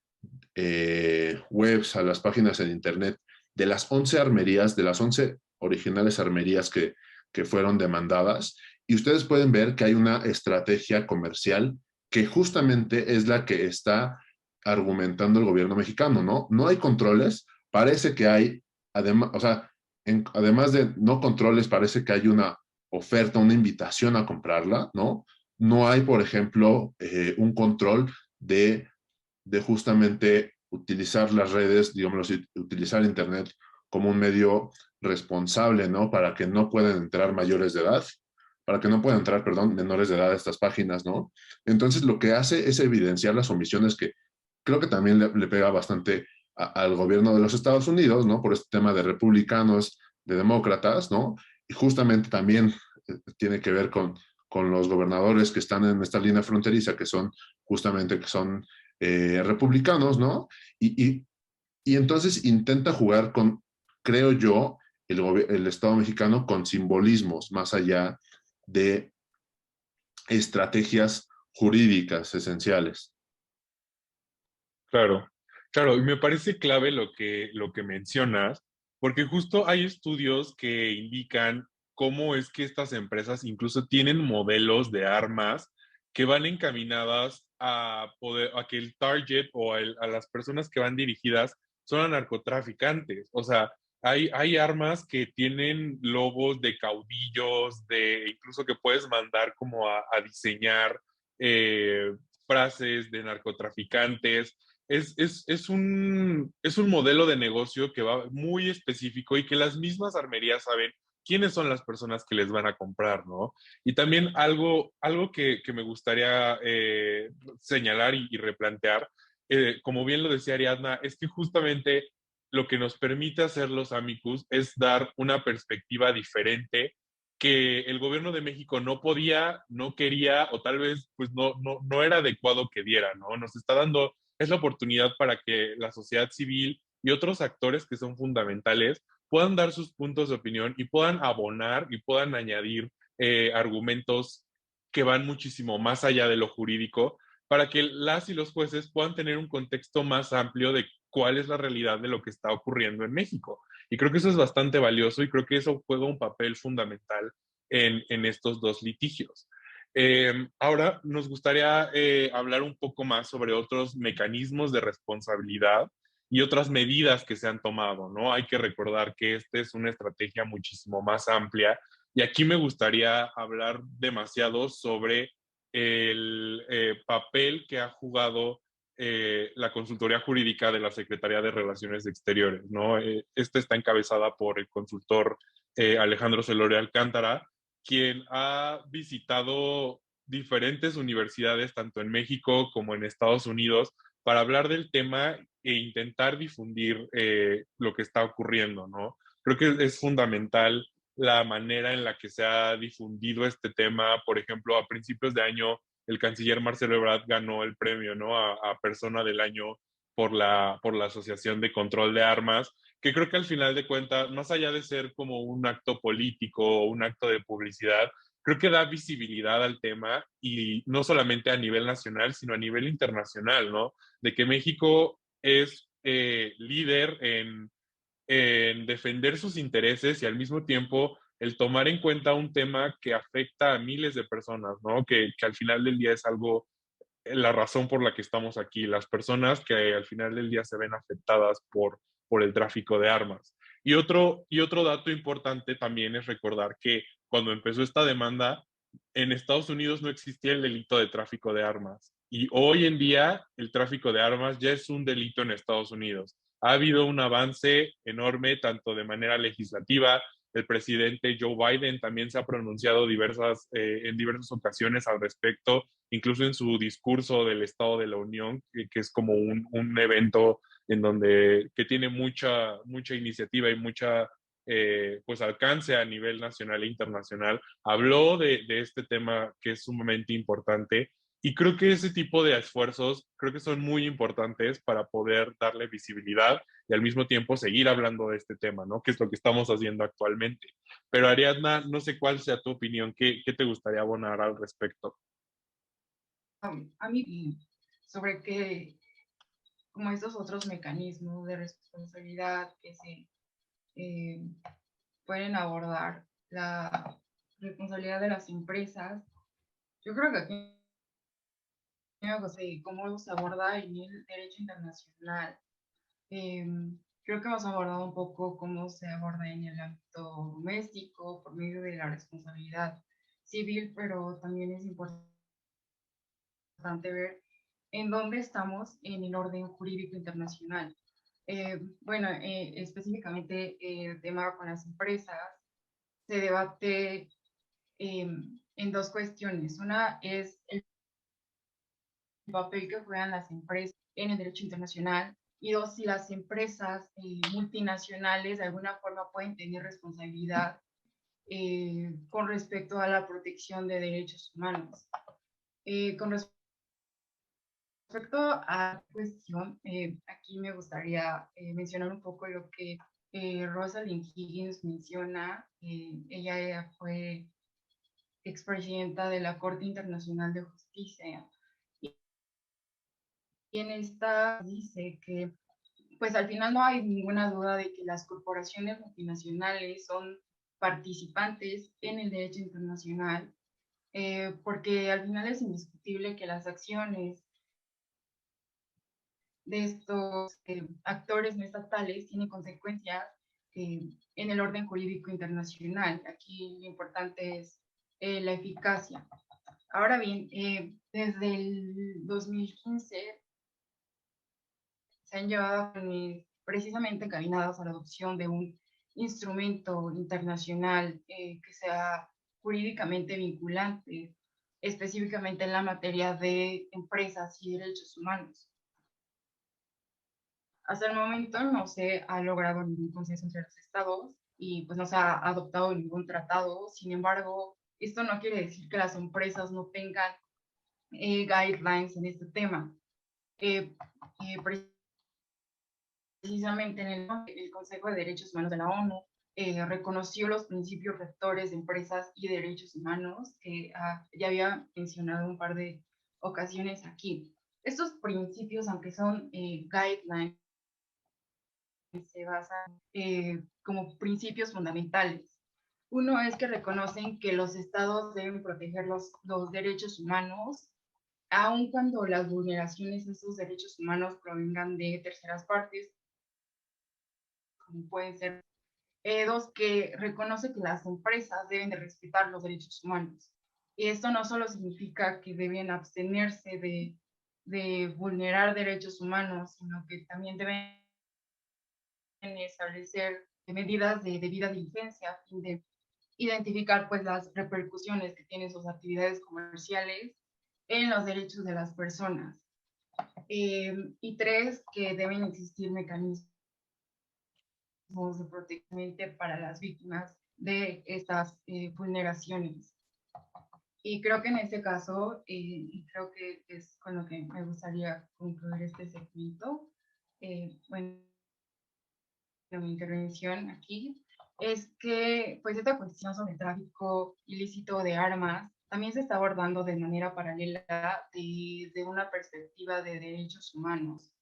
Speaker 3: webs, a las páginas en internet de las 11 armerías, de las 11 originales armerías que fueron demandadas, y ustedes pueden ver que hay una estrategia comercial que justamente es la que está argumentando el gobierno mexicano, ¿no? No hay controles, parece que hay, además, o sea, además de no controles, parece que hay una oferta, una invitación a comprarla, ¿no? No hay, por ejemplo, un control de justamente utilizar las redes, digamos, utilizar Internet como un medio responsable, ¿no? Para que no puedan entrar mayores de edad, para que no puedan entrar, perdón, menores de edad a estas páginas, ¿no? Entonces, lo que hace es evidenciar las omisiones que creo que también le pega bastante al gobierno de los Estados Unidos, ¿no? Por este tema de republicanos, de demócratas, ¿no? Y justamente también tiene que ver con los gobernadores que están en esta línea fronteriza, que son justamente que son republicanos, ¿no? Y entonces intenta jugar con, creo yo, el Estado mexicano con simbolismos más allá de estrategias jurídicas esenciales.
Speaker 1: Claro, claro, y me parece clave lo que mencionas, porque justo hay estudios que indican cómo es que estas empresas incluso tienen modelos de armas que van encaminadas a que el target o a las personas que van dirigidas son a narcotraficantes. O sea, hay armas que tienen logos de caudillos, de incluso que puedes mandar como a diseñar eh, frases de narcotraficantes. Es un modelo de negocio que va muy específico y que las mismas armerías saben quiénes son las personas que les van a comprar, ¿no? Y también algo que me gustaría señalar y replantear, como bien lo decía Ariadna, es que justamente lo que nos permite hacer los amicus es dar una perspectiva diferente que el gobierno de México no podía, no quería o tal vez pues no era adecuado que diera, ¿no? Nos está dando, es la oportunidad para que la sociedad civil y otros actores que son fundamentales puedan dar sus puntos de opinión y puedan abonar y puedan añadir argumentos que van muchísimo más allá de lo jurídico para que las y los jueces puedan tener un contexto más amplio de cuál es la realidad de lo que está ocurriendo en México. Y creo que eso es bastante valioso y creo que eso juega un papel fundamental en estos dos litigios. Ahora nos gustaría hablar un poco más sobre otros mecanismos de responsabilidad y otras medidas que se han tomado, ¿no? Hay que recordar que esta es una estrategia muchísimo más amplia y aquí me gustaría hablar demasiado sobre el papel que ha jugado la consultoría jurídica de la Secretaría de Relaciones Exteriores, ¿no? Esta está encabezada por el consultor Alejandro Celorio Alcántara, quien ha visitado diferentes universidades, tanto en México como en Estados Unidos, para hablar del tema e intentar difundir lo que está ocurriendo, ¿no? Creo que es fundamental la manera en la que se ha difundido este tema. Por ejemplo, a principios de año, el canciller Marcelo Ebrard ganó el premio, ¿no? A Persona del Año por la Asociación de Control de Armas, que creo que al final de cuentas, más allá de ser como un acto político o un acto de publicidad, creo que da visibilidad al tema y no solamente a nivel nacional, sino a nivel internacional, ¿no? De que México es líder en defender sus intereses y al mismo tiempo el tomar en cuenta un tema que afecta a miles de personas, ¿no? Que al final del día es algo, la razón por la que estamos aquí, las personas que al final del día se ven afectadas por el tráfico de armas. Y otro dato importante también es recordar que cuando empezó esta demanda, en Estados Unidos no existía el delito de tráfico de armas. Y hoy en día el tráfico de armas ya es un delito en Estados Unidos. Ha habido un avance enorme, tanto de manera legislativa. El presidente Joe Biden también se ha pronunciado en diversas ocasiones al respecto, incluso en su discurso del Estado de la Unión, que es como un evento en donde que tiene mucha iniciativa y mucha pues alcance a nivel nacional e internacional, habló de este tema que es sumamente importante y creo que ese tipo de esfuerzos creo que son muy importantes para poder darle visibilidad y al mismo tiempo seguir hablando de este tema, ¿no? Que es lo que estamos haciendo actualmente. Pero Ariadna, no sé cuál sea tu opinión, qué te gustaría abonar al respecto?
Speaker 2: A mí, sobre que, como estos otros mecanismos de responsabilidad que se eh, pueden abordar, la responsabilidad de las empresas, yo creo que aquí cómo se aborda en el derecho internacional. Eh, Creo que hemos abordado un poco cómo se aborda en el ámbito doméstico por medio de la responsabilidad civil, pero también es importante ver en dónde estamos en el orden jurídico internacional. Bueno, específicamente el tema con las empresas se debate en dos cuestiones. Una es el papel que juegan las empresas en el derecho internacional y dos, si las empresas multinacionales de alguna forma pueden tener responsabilidad con respecto a la protección de derechos humanos. Con respecto a la cuestión, aquí me gustaría mencionar un poco lo que Rosalind Higgins menciona. Ella fue expresidenta de la Corte Internacional de Justicia y en esta dice que pues al final no hay ninguna duda de que las corporaciones multinacionales son participantes en el derecho internacional, porque al final es indiscutible que las acciones de estos actores no estatales tiene consecuencias en el orden jurídico internacional. Aquí lo importante es la eficacia. Ahora bien, desde el 2015 se han llevado precisamente encaminadas a la adopción de un instrumento internacional que sea jurídicamente vinculante, específicamente en la materia de empresas y derechos humanos. Hasta el momento no se ha logrado ningún consenso entre los estados y pues no se ha adoptado ningún tratado. Sin embargo, esto no quiere decir que las empresas no tengan guidelines en este tema. Precisamente en el Consejo de Derechos Humanos de la ONU reconoció los principios rectores de empresas y derechos humanos que ya había mencionado un par de ocasiones aquí. Estos principios, aunque son guidelines, se basan como principios fundamentales. Uno es que reconocen que los estados deben proteger los derechos humanos, aun cuando las vulneraciones de esos derechos humanos provengan de terceras partes, como pueden ser. Dos, que reconoce que las empresas deben de respetar los derechos humanos. Y esto no solo significa que deben abstenerse de vulnerar derechos humanos, sino que también deben establecer medidas de debida diligencia a fin de identificar pues las repercusiones que tienen sus actividades comerciales en los derechos de las personas. Y tres, que deben existir mecanismos de protección para las víctimas de estas vulneraciones. Y creo que en este caso, creo que es con lo que me gustaría concluir este segmento, bueno, mi intervención aquí, es que pues esta cuestión sobre el tráfico ilícito de armas también se está abordando de manera paralela de una perspectiva de derechos humanos.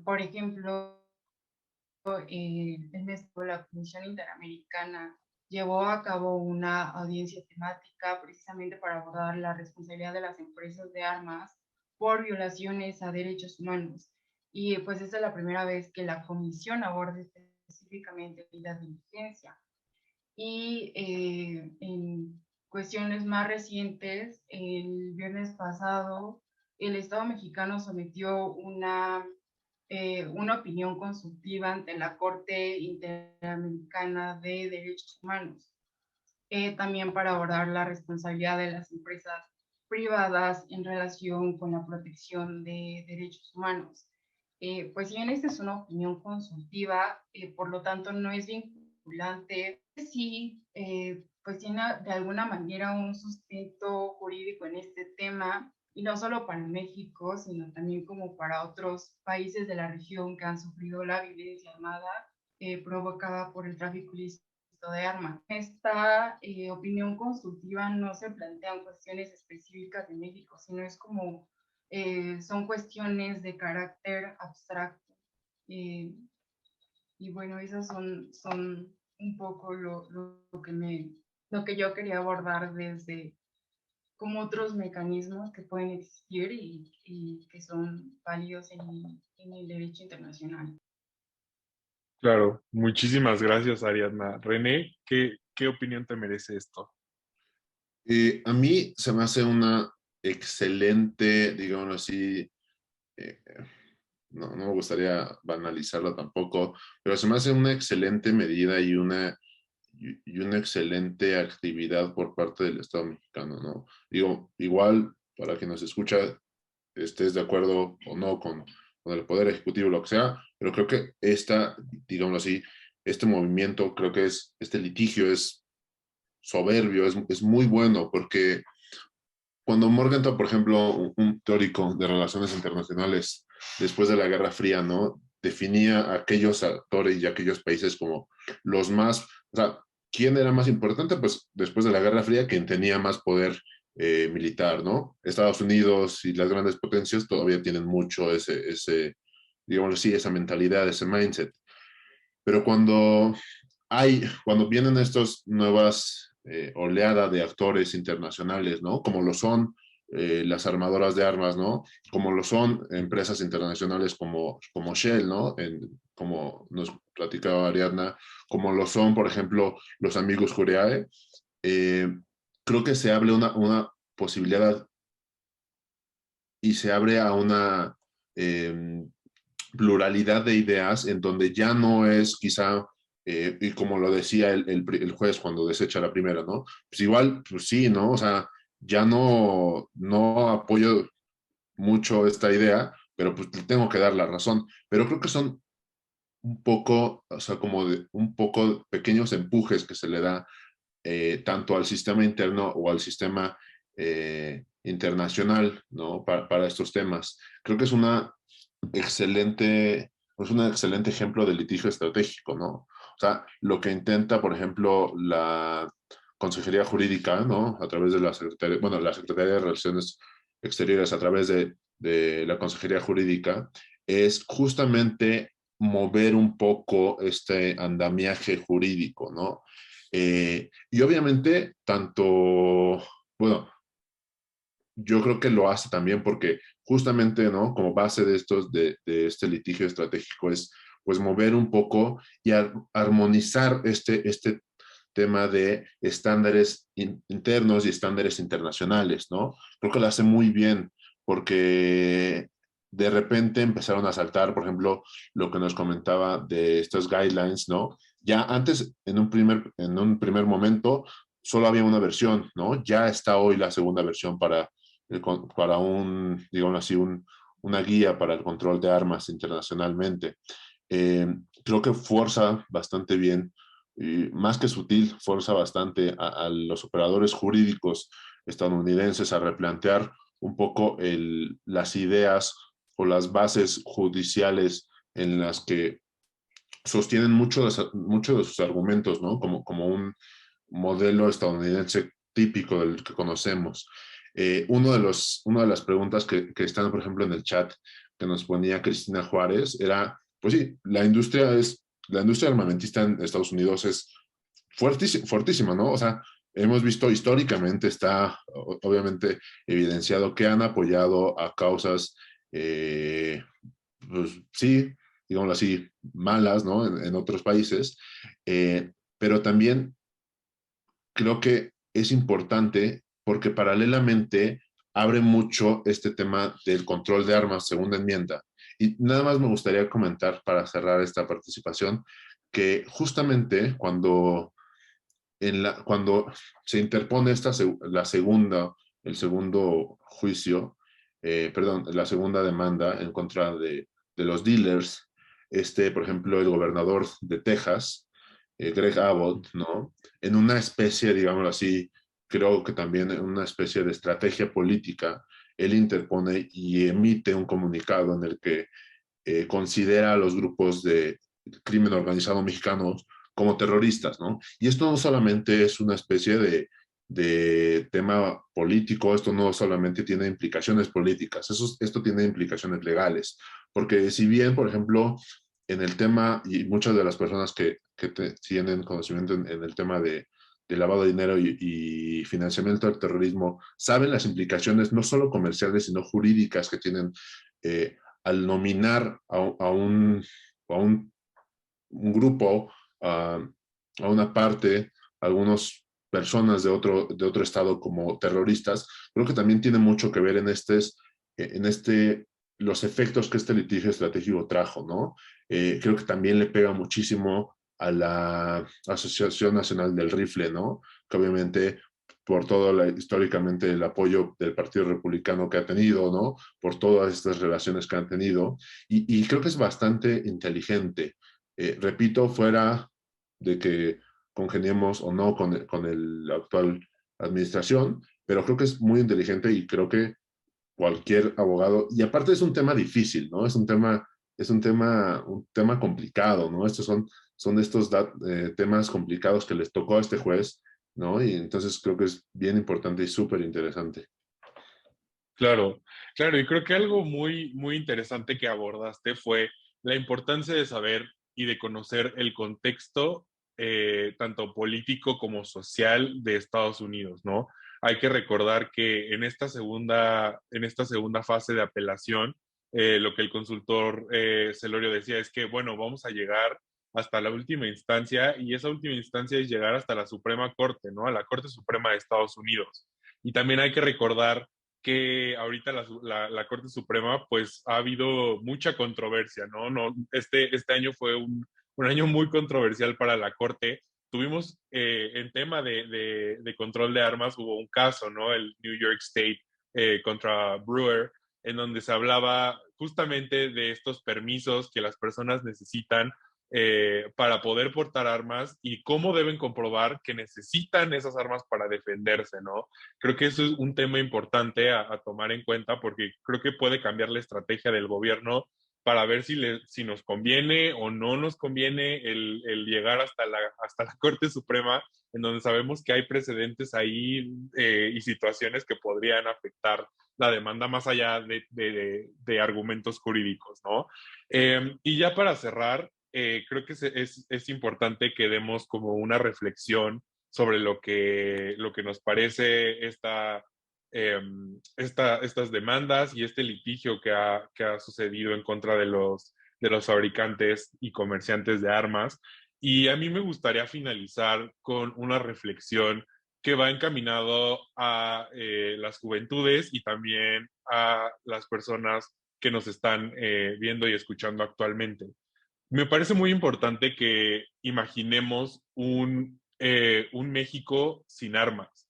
Speaker 2: Por ejemplo, en esto la Comisión Interamericana llevó a cabo una audiencia temática precisamente para abordar la responsabilidad de las empresas de armas por violaciones a derechos humanos. Y pues esta es la primera vez que la comisión aborda específicamente la diligencia. Y en cuestiones más recientes, el viernes pasado, el Estado mexicano sometió una opinión consultiva ante la Corte Interamericana de Derechos Humanos, también para abordar la responsabilidad de las empresas privadas en relación con la protección de derechos humanos. Pues si bien esta es una opinión consultiva, por lo tanto no es vinculante, sí, pues tiene de alguna manera un sustento jurídico en este tema, y no solo para México, sino también como para otros países de la región que han sufrido la violencia armada provocada por el tráfico ilícito de armas. Esta opinión consultiva no se plantean cuestiones específicas de México, sino es como son cuestiones de carácter abstracto. Y bueno, esas son un poco lo que yo quería abordar desde como otros mecanismos que pueden existir y que son válidos en el derecho internacional.
Speaker 1: Claro, muchísimas gracias, Ariadna. René, ¿qué opinión te merece esto?
Speaker 3: A mí se me hace una excelente, digamos así, eh, no me gustaría banalizarlo tampoco, pero se me hace una excelente medida y una excelente actividad por parte del Estado mexicano, ¿no? Digo, igual, para quien nos escucha, estés de acuerdo o no con el Poder Ejecutivo, lo que sea, pero creo que digamos así, este movimiento, creo que este litigio es soberbio, es muy bueno, porque cuando Morgenthau, por ejemplo, un teórico de relaciones internacionales, después de la Guerra Fría, ¿no? Definía a aquellos actores y aquellos países como los más, o sea, ¿quién era más importante? Pues después de la Guerra Fría, quien tenía más poder militar, ¿no? Estados Unidos y las grandes potencias todavía tienen mucho digamos así, esa mentalidad, ese mindset. Pero cuando vienen estas nuevas oleadas de actores internacionales, ¿no? Como lo son las armadoras de armas, ¿no? Como lo son empresas internacionales como Shell, ¿no? Como nos platicaba Ariadna, como lo son, por ejemplo, los amigos Jureae. Creo que se abre una posibilidad y se abre a una pluralidad de ideas en donde ya no es quizá, y como lo decía el juez cuando desecha la primera, ¿no? Pues igual, pues sí, ¿no? O sea, ya no apoyo mucho esta idea, pero pues le tengo que dar la razón. Pero creo que son un poco, o sea, como de un poco pequeños empujes que se le da tanto al sistema interno o al sistema internacional, ¿no? Para estos temas. Creo que es un excelente ejemplo de litigio estratégico, ¿no? O sea, lo que intenta, por ejemplo, la Consejería Jurídica, ¿no? A través de la Secretaría de Relaciones Exteriores, a través de la Consejería Jurídica, es justamente mover un poco este andamiaje jurídico, ¿no? Y obviamente, bueno, yo creo que lo hace también porque justamente, ¿no? Como base de este litigio estratégico es, pues, mover un poco y armonizar este tema de estándares internos y estándares internacionales, ¿no? Creo que lo hace muy bien porque de repente empezaron a saltar, por ejemplo, lo que nos comentaba de estos guidelines, ¿no? Ya antes, en un primer momento, solo había una versión, ¿no? Ya está hoy la segunda versión para digamos así, una guía para el control de armas internacionalmente. Eh, Creo que fuerza bastante bien, y más que sutil, fuerza bastante a los operadores jurídicos estadounidenses a replantear un poco las ideas o las bases judiciales en las que sostienen mucho de sus argumentos, ¿no? Como un modelo estadounidense típico del que conocemos. Una de las preguntas que están, por ejemplo, en el chat que nos ponía Cristina Juárez era, pues sí, la industria armamentista en Estados Unidos es fuertísima, fuertísima, ¿no? O sea, hemos visto históricamente, está obviamente evidenciado que han apoyado a causas, pues sí, digámoslo así, malas, ¿no? En otros países, pero también creo que es importante porque paralelamente abre mucho este tema del control de armas, segunda enmienda. Y nada más me gustaría comentar para cerrar esta participación que justamente cuando se interpone el segundo juicio, perdón, la segunda demanda en contra de los dealers, por ejemplo, el gobernador de Texas, Greg Abbott, ¿no? En una especie, digámoslo así, creo que también en una especie de estrategia política, él interpone y emite un comunicado en el que considera a los grupos de crimen organizado mexicanos como terroristas, ¿no? Y esto no solamente es una especie de tema político, esto no solamente tiene implicaciones políticas, esto tiene implicaciones legales, porque si bien, por ejemplo, en el tema, y muchas de las personas que tienen conocimiento en el tema de lavado de dinero y financiamiento del terrorismo, saben las implicaciones no solo comerciales, sino jurídicas que tienen al nominar un grupo, a una parte, a algunas personas de otro estado como terroristas, creo que también tiene mucho que ver los efectos que este litigio estratégico trajo, ¿no? Creo que también le pega muchísimo a la Asociación Nacional del Rifle, ¿no? Que obviamente por históricamente el apoyo del Partido Republicano que ha tenido, ¿no? Por todas estas relaciones que han tenido. Y creo que es bastante inteligente. Repito, fuera de que congeniemos o no con la actual administración, pero creo que es muy inteligente y creo que cualquier abogado, y aparte es un tema difícil, ¿no? Un tema complicado, ¿no? Son estos temas complicados que les tocó a este juez, ¿no? Y entonces creo que es bien importante y súper interesante.
Speaker 1: Claro, claro, y creo que algo muy, muy interesante que abordaste fue la importancia de saber y de conocer el contexto tanto político como social de Estados Unidos, ¿no? hay que recordar que en esta segunda fase de apelación, lo que el consultor Celorio decía es que, bueno, vamos a llegar hasta la última instancia y esa última instancia es llegar hasta la Suprema Corte, ¿no? A la Corte Suprema de Estados Unidos. Y también hay que recordar que ahorita la Corte Suprema, pues ha habido mucha controversia, ¿no? Este año fue un año muy controversial para la Corte. Tuvimos en tema de control de armas, hubo un caso, ¿no? El New York State contra Brewer, en donde se hablaba justamente de estos permisos que las personas necesitan para poder portar armas y cómo deben comprobar que necesitan esas armas para defenderse, ¿no? Creo que eso es un tema importante a tomar en cuenta porque creo que puede cambiar la estrategia del gobierno para ver si nos conviene o no nos conviene el llegar hasta la Corte Suprema, en donde sabemos que hay precedentes ahí y situaciones que podrían afectar la demanda más allá de argumentos jurídicos, ¿no? Y ya para cerrar, creo que es importante que demos como una reflexión sobre lo que nos parece estas demandas y este litigio que ha sucedido en contra de los fabricantes y comerciantes de armas. Y a mí me gustaría finalizar con una reflexión que va encaminado a las juventudes y también a las personas que nos están viendo y escuchando actualmente. Me parece muy importante que imaginemos un México sin armas.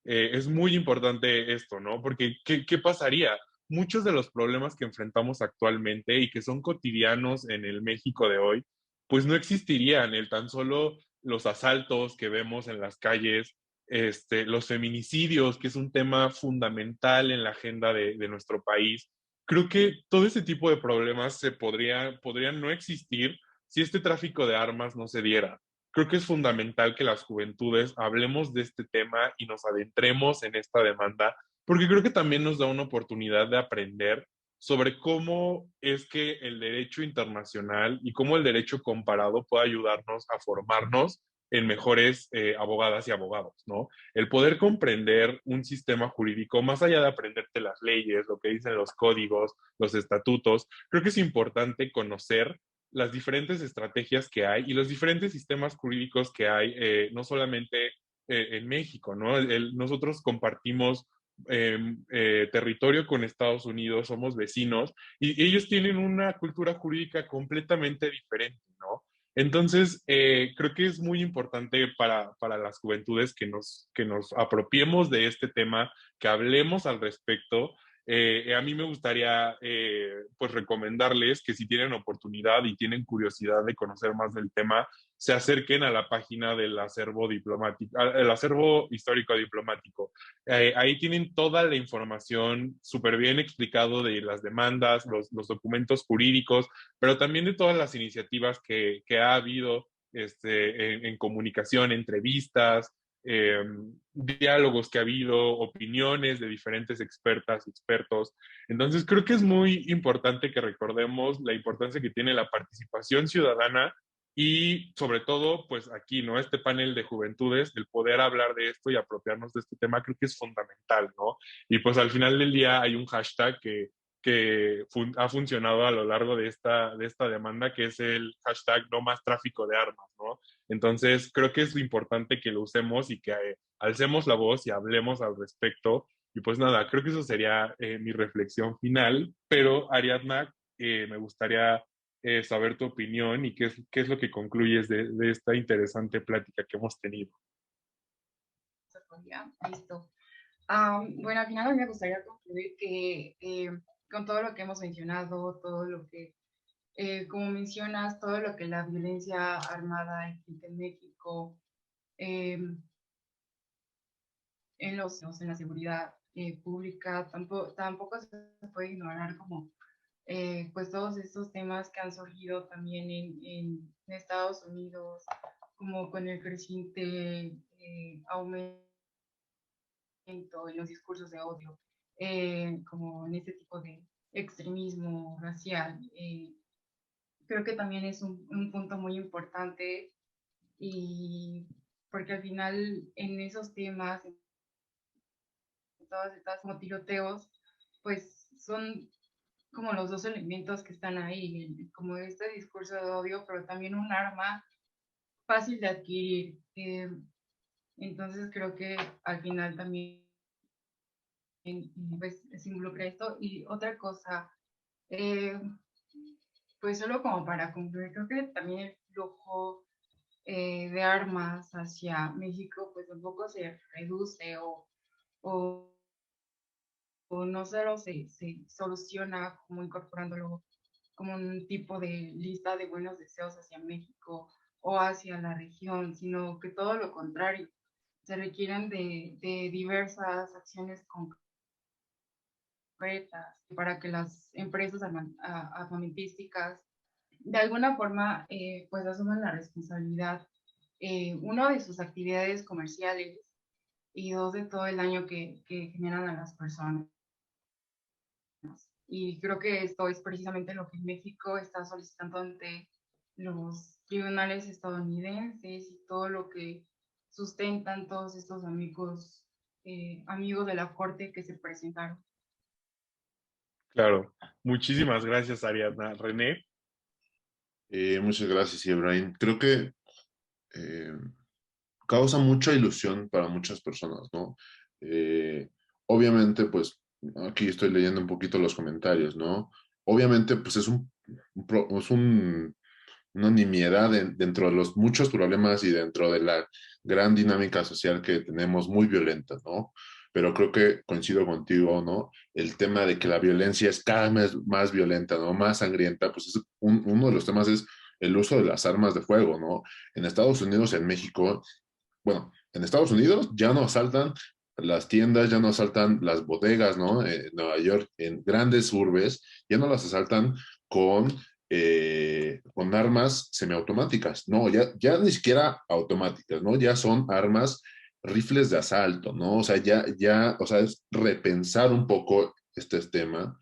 Speaker 1: Es muy importante esto, ¿no? Porque ¿qué pasaría? Muchos de los problemas que enfrentamos actualmente y que son cotidianos en el México de hoy, pues no existirían. El tan solo los asaltos que vemos en las calles, los feminicidios, que es un tema fundamental en la agenda de nuestro país. Creo que todo ese tipo de problemas podrían no existir si este tráfico de armas no se diera. Creo que es fundamental que las juventudes hablemos de este tema y nos adentremos en esta demanda, porque creo que también nos da una oportunidad de aprender sobre cómo es que el derecho internacional y cómo el derecho comparado puede ayudarnos a formarnos en mejores abogadas y abogados, ¿no? El poder comprender un sistema jurídico, más allá de aprenderte las leyes, lo que dicen los códigos, los estatutos, creo que es importante conocer las diferentes estrategias que hay y los diferentes sistemas jurídicos que hay, no solamente en México, ¿no? Nosotros compartimos territorio con Estados Unidos, somos vecinos y ellos tienen una cultura jurídica completamente diferente, ¿no? Entonces, creo que es muy importante para las juventudes que nos apropiemos de este tema, que hablemos al respecto. A mí me gustaría pues recomendarles que si tienen oportunidad y tienen curiosidad de conocer más del tema, se acerquen a la página del acervo diplomático, el acervo histórico diplomático. Ahí tienen toda la información súper bien explicado de las demandas, los documentos jurídicos, pero también de todas las iniciativas que ha habido en comunicación, entrevistas, diálogos que ha habido, opiniones de diferentes expertas y expertos. Entonces, creo que es muy importante que recordemos la importancia que tiene la participación ciudadana y sobre todo, pues aquí, ¿no? Este panel de juventudes, el poder hablar de esto y apropiarnos de este tema, creo que es fundamental, ¿no? Y pues al final del día hay un hashtag ha funcionado a lo largo de esta demanda, que es el hashtag no más tráfico de armas, ¿no? Entonces, creo que es importante que lo usemos y que alcemos la voz y hablemos al respecto. Y pues nada, creo que eso sería mi reflexión final, pero Ariadna, me gustaría saber tu opinión y qué es lo que concluyes de esta interesante plática que hemos tenido.
Speaker 2: Listo. Bueno, al final a mí me gustaría concluir que con todo lo que hemos mencionado, todo lo que, como mencionas, todo lo que la violencia armada implica en México, eh, en la seguridad pública, tampoco se puede ignorar como pues todos estos temas que han surgido también en Estados Unidos, como con el creciente aumento en los discursos de odio, como en este tipo de extremismo racial. Creo que también es un punto muy importante y porque al final en esos temas, todas estas como tiroteos, pues son como los dos elementos que están ahí, como este discurso de odio, pero también un arma fácil de adquirir. Entonces creo que al final también pues, se involucra esto. Y otra cosa, eh, pues solo como para concluir, creo que también el flujo de armas hacia México pues tampoco se reduce o, o no solo se soluciona como incorporándolo como un tipo de lista de buenos deseos hacia México o hacia la región, sino que todo lo contrario, se requieren de diversas acciones concretas para que las empresas armamentísticas de alguna forma pues asuman la responsabilidad, uno de sus actividades comerciales y dos de todo el daño que generan a las personas. Y creo que esto es precisamente lo que México está solicitando ante los tribunales estadounidenses y todo lo que sustentan todos estos amigos de la corte que se presentaron.
Speaker 1: Claro. Muchísimas gracias, Ariadna. René.
Speaker 3: Muchas gracias, Ibrahim. Creo que eh, causa mucha ilusión para muchas personas, ¿no? Obviamente, pues aquí estoy leyendo un poquito los comentarios, ¿no? Obviamente, pues es una nimiedad dentro de los muchos problemas y dentro de la gran dinámica social que tenemos muy violenta, ¿no? Pero creo que coincido contigo, ¿no? El tema de que la violencia es cada vez más violenta, ¿no? Más sangrienta, pues uno de los temas es el uso de las armas de fuego, ¿no? En Estados Unidos, en México, bueno, en Estados Unidos ya no asaltan las tiendas, ya no asaltan las bodegas, ¿no? En Nueva York, en grandes urbes, ya no las asaltan con armas semiautomáticas, no, ya ni siquiera automáticas, ¿no? Ya son armas, rifles de asalto, ¿no? O sea, o sea, es repensar un poco este tema.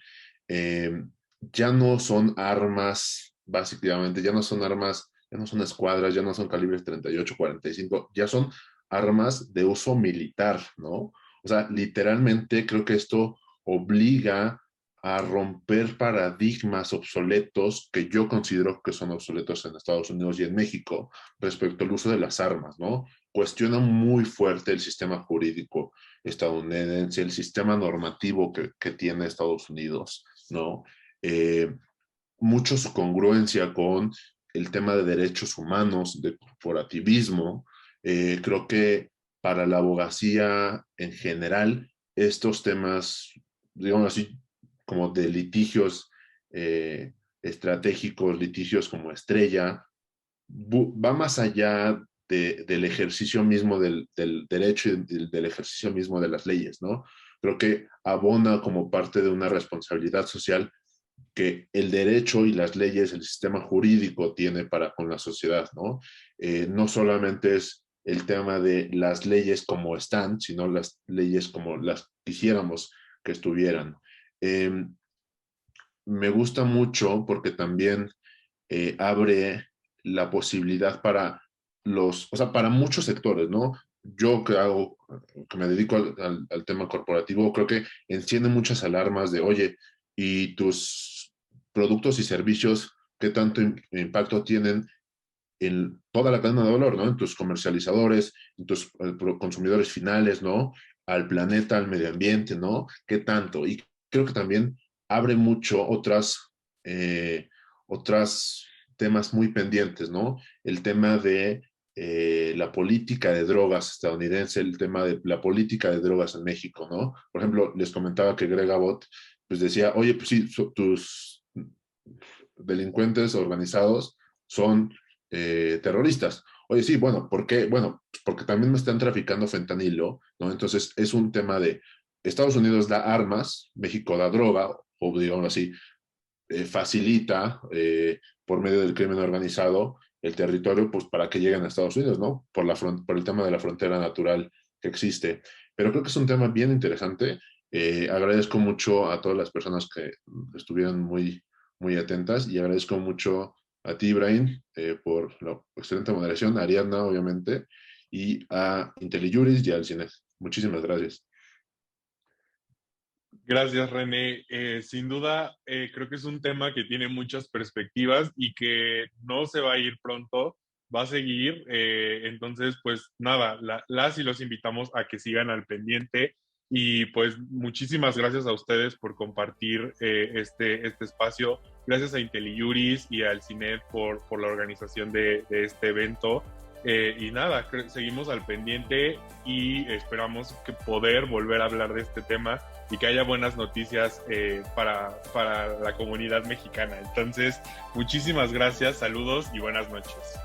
Speaker 3: Eh, ya no son armas, básicamente, ya no son armas, ya no son escuadras, ya no son calibres 38, 45, ya son armas de uso militar, ¿no? O sea, literalmente creo que esto obliga a romper paradigmas obsoletos que yo considero que son obsoletos en Estados Unidos y en México respecto al uso de las armas, ¿no? Cuestiona muy fuerte el sistema jurídico estadounidense, el sistema normativo que tiene Estados Unidos, ¿no? Mucho su congruencia con el tema de derechos humanos, de corporativismo. Creo que para la abogacía en general, estos temas, digamos así, como de litigios estratégicos, litigios como Estrella, va más allá del ejercicio mismo del derecho y del ejercicio mismo de las leyes, ¿no? Creo que abona como parte de una responsabilidad social que el derecho y las leyes, el sistema jurídico tiene para con la sociedad, ¿no? No solamente es el tema de las leyes como están, sino las leyes como las quisiéramos que estuvieran. Eh, Me gusta mucho porque también abre la posibilidad para o sea, para muchos sectores, ¿no? Yo que me dedico al tema corporativo, creo que enciende muchas alarmas de, oye, ¿y tus productos y servicios qué tanto impacto tienen en toda la cadena de valor, ¿no? En tus comercializadores, en tus consumidores finales, ¿no? Al planeta, al medio ambiente, ¿no? ¿Qué tanto? Y creo que también abre mucho otras temas muy pendientes, ¿no? El tema de la política de drogas estadounidense, el tema de la política de drogas en México, ¿no? Por ejemplo, les comentaba que Greg Abbott, pues decía, oye, pues sí, tus delincuentes organizados son terroristas. Oye, sí, bueno, ¿por qué? Bueno, pues porque también me están traficando fentanilo, ¿no? Entonces es un tema de Estados Unidos da armas, México da droga, o digamos así, facilita por medio del crimen organizado el territorio, pues para que lleguen a Estados Unidos, ¿no? Por el tema de la frontera natural que existe. Pero creo que es un tema bien interesante. Agradezco mucho a todas las personas que estuvieron muy atentas y agradezco mucho a ti, Ibrahim, por la excelente moderación, a Ariadna, obviamente, y a IntelliJuris y al CINES. Muchísimas gracias.
Speaker 1: Gracias, René. Sin duda, creo que es un tema que tiene muchas perspectivas y que no se va a ir pronto, va a seguir. Entonces, pues nada, las y los invitamos a que sigan al pendiente y pues muchísimas gracias a ustedes por compartir este espacio. Gracias a IntelliJuris y al CINED por la organización de este evento. Y nada, seguimos al pendiente y esperamos que poder volver a hablar de este tema y que haya buenas noticias para la comunidad mexicana. Entonces, muchísimas gracias, saludos y buenas noches.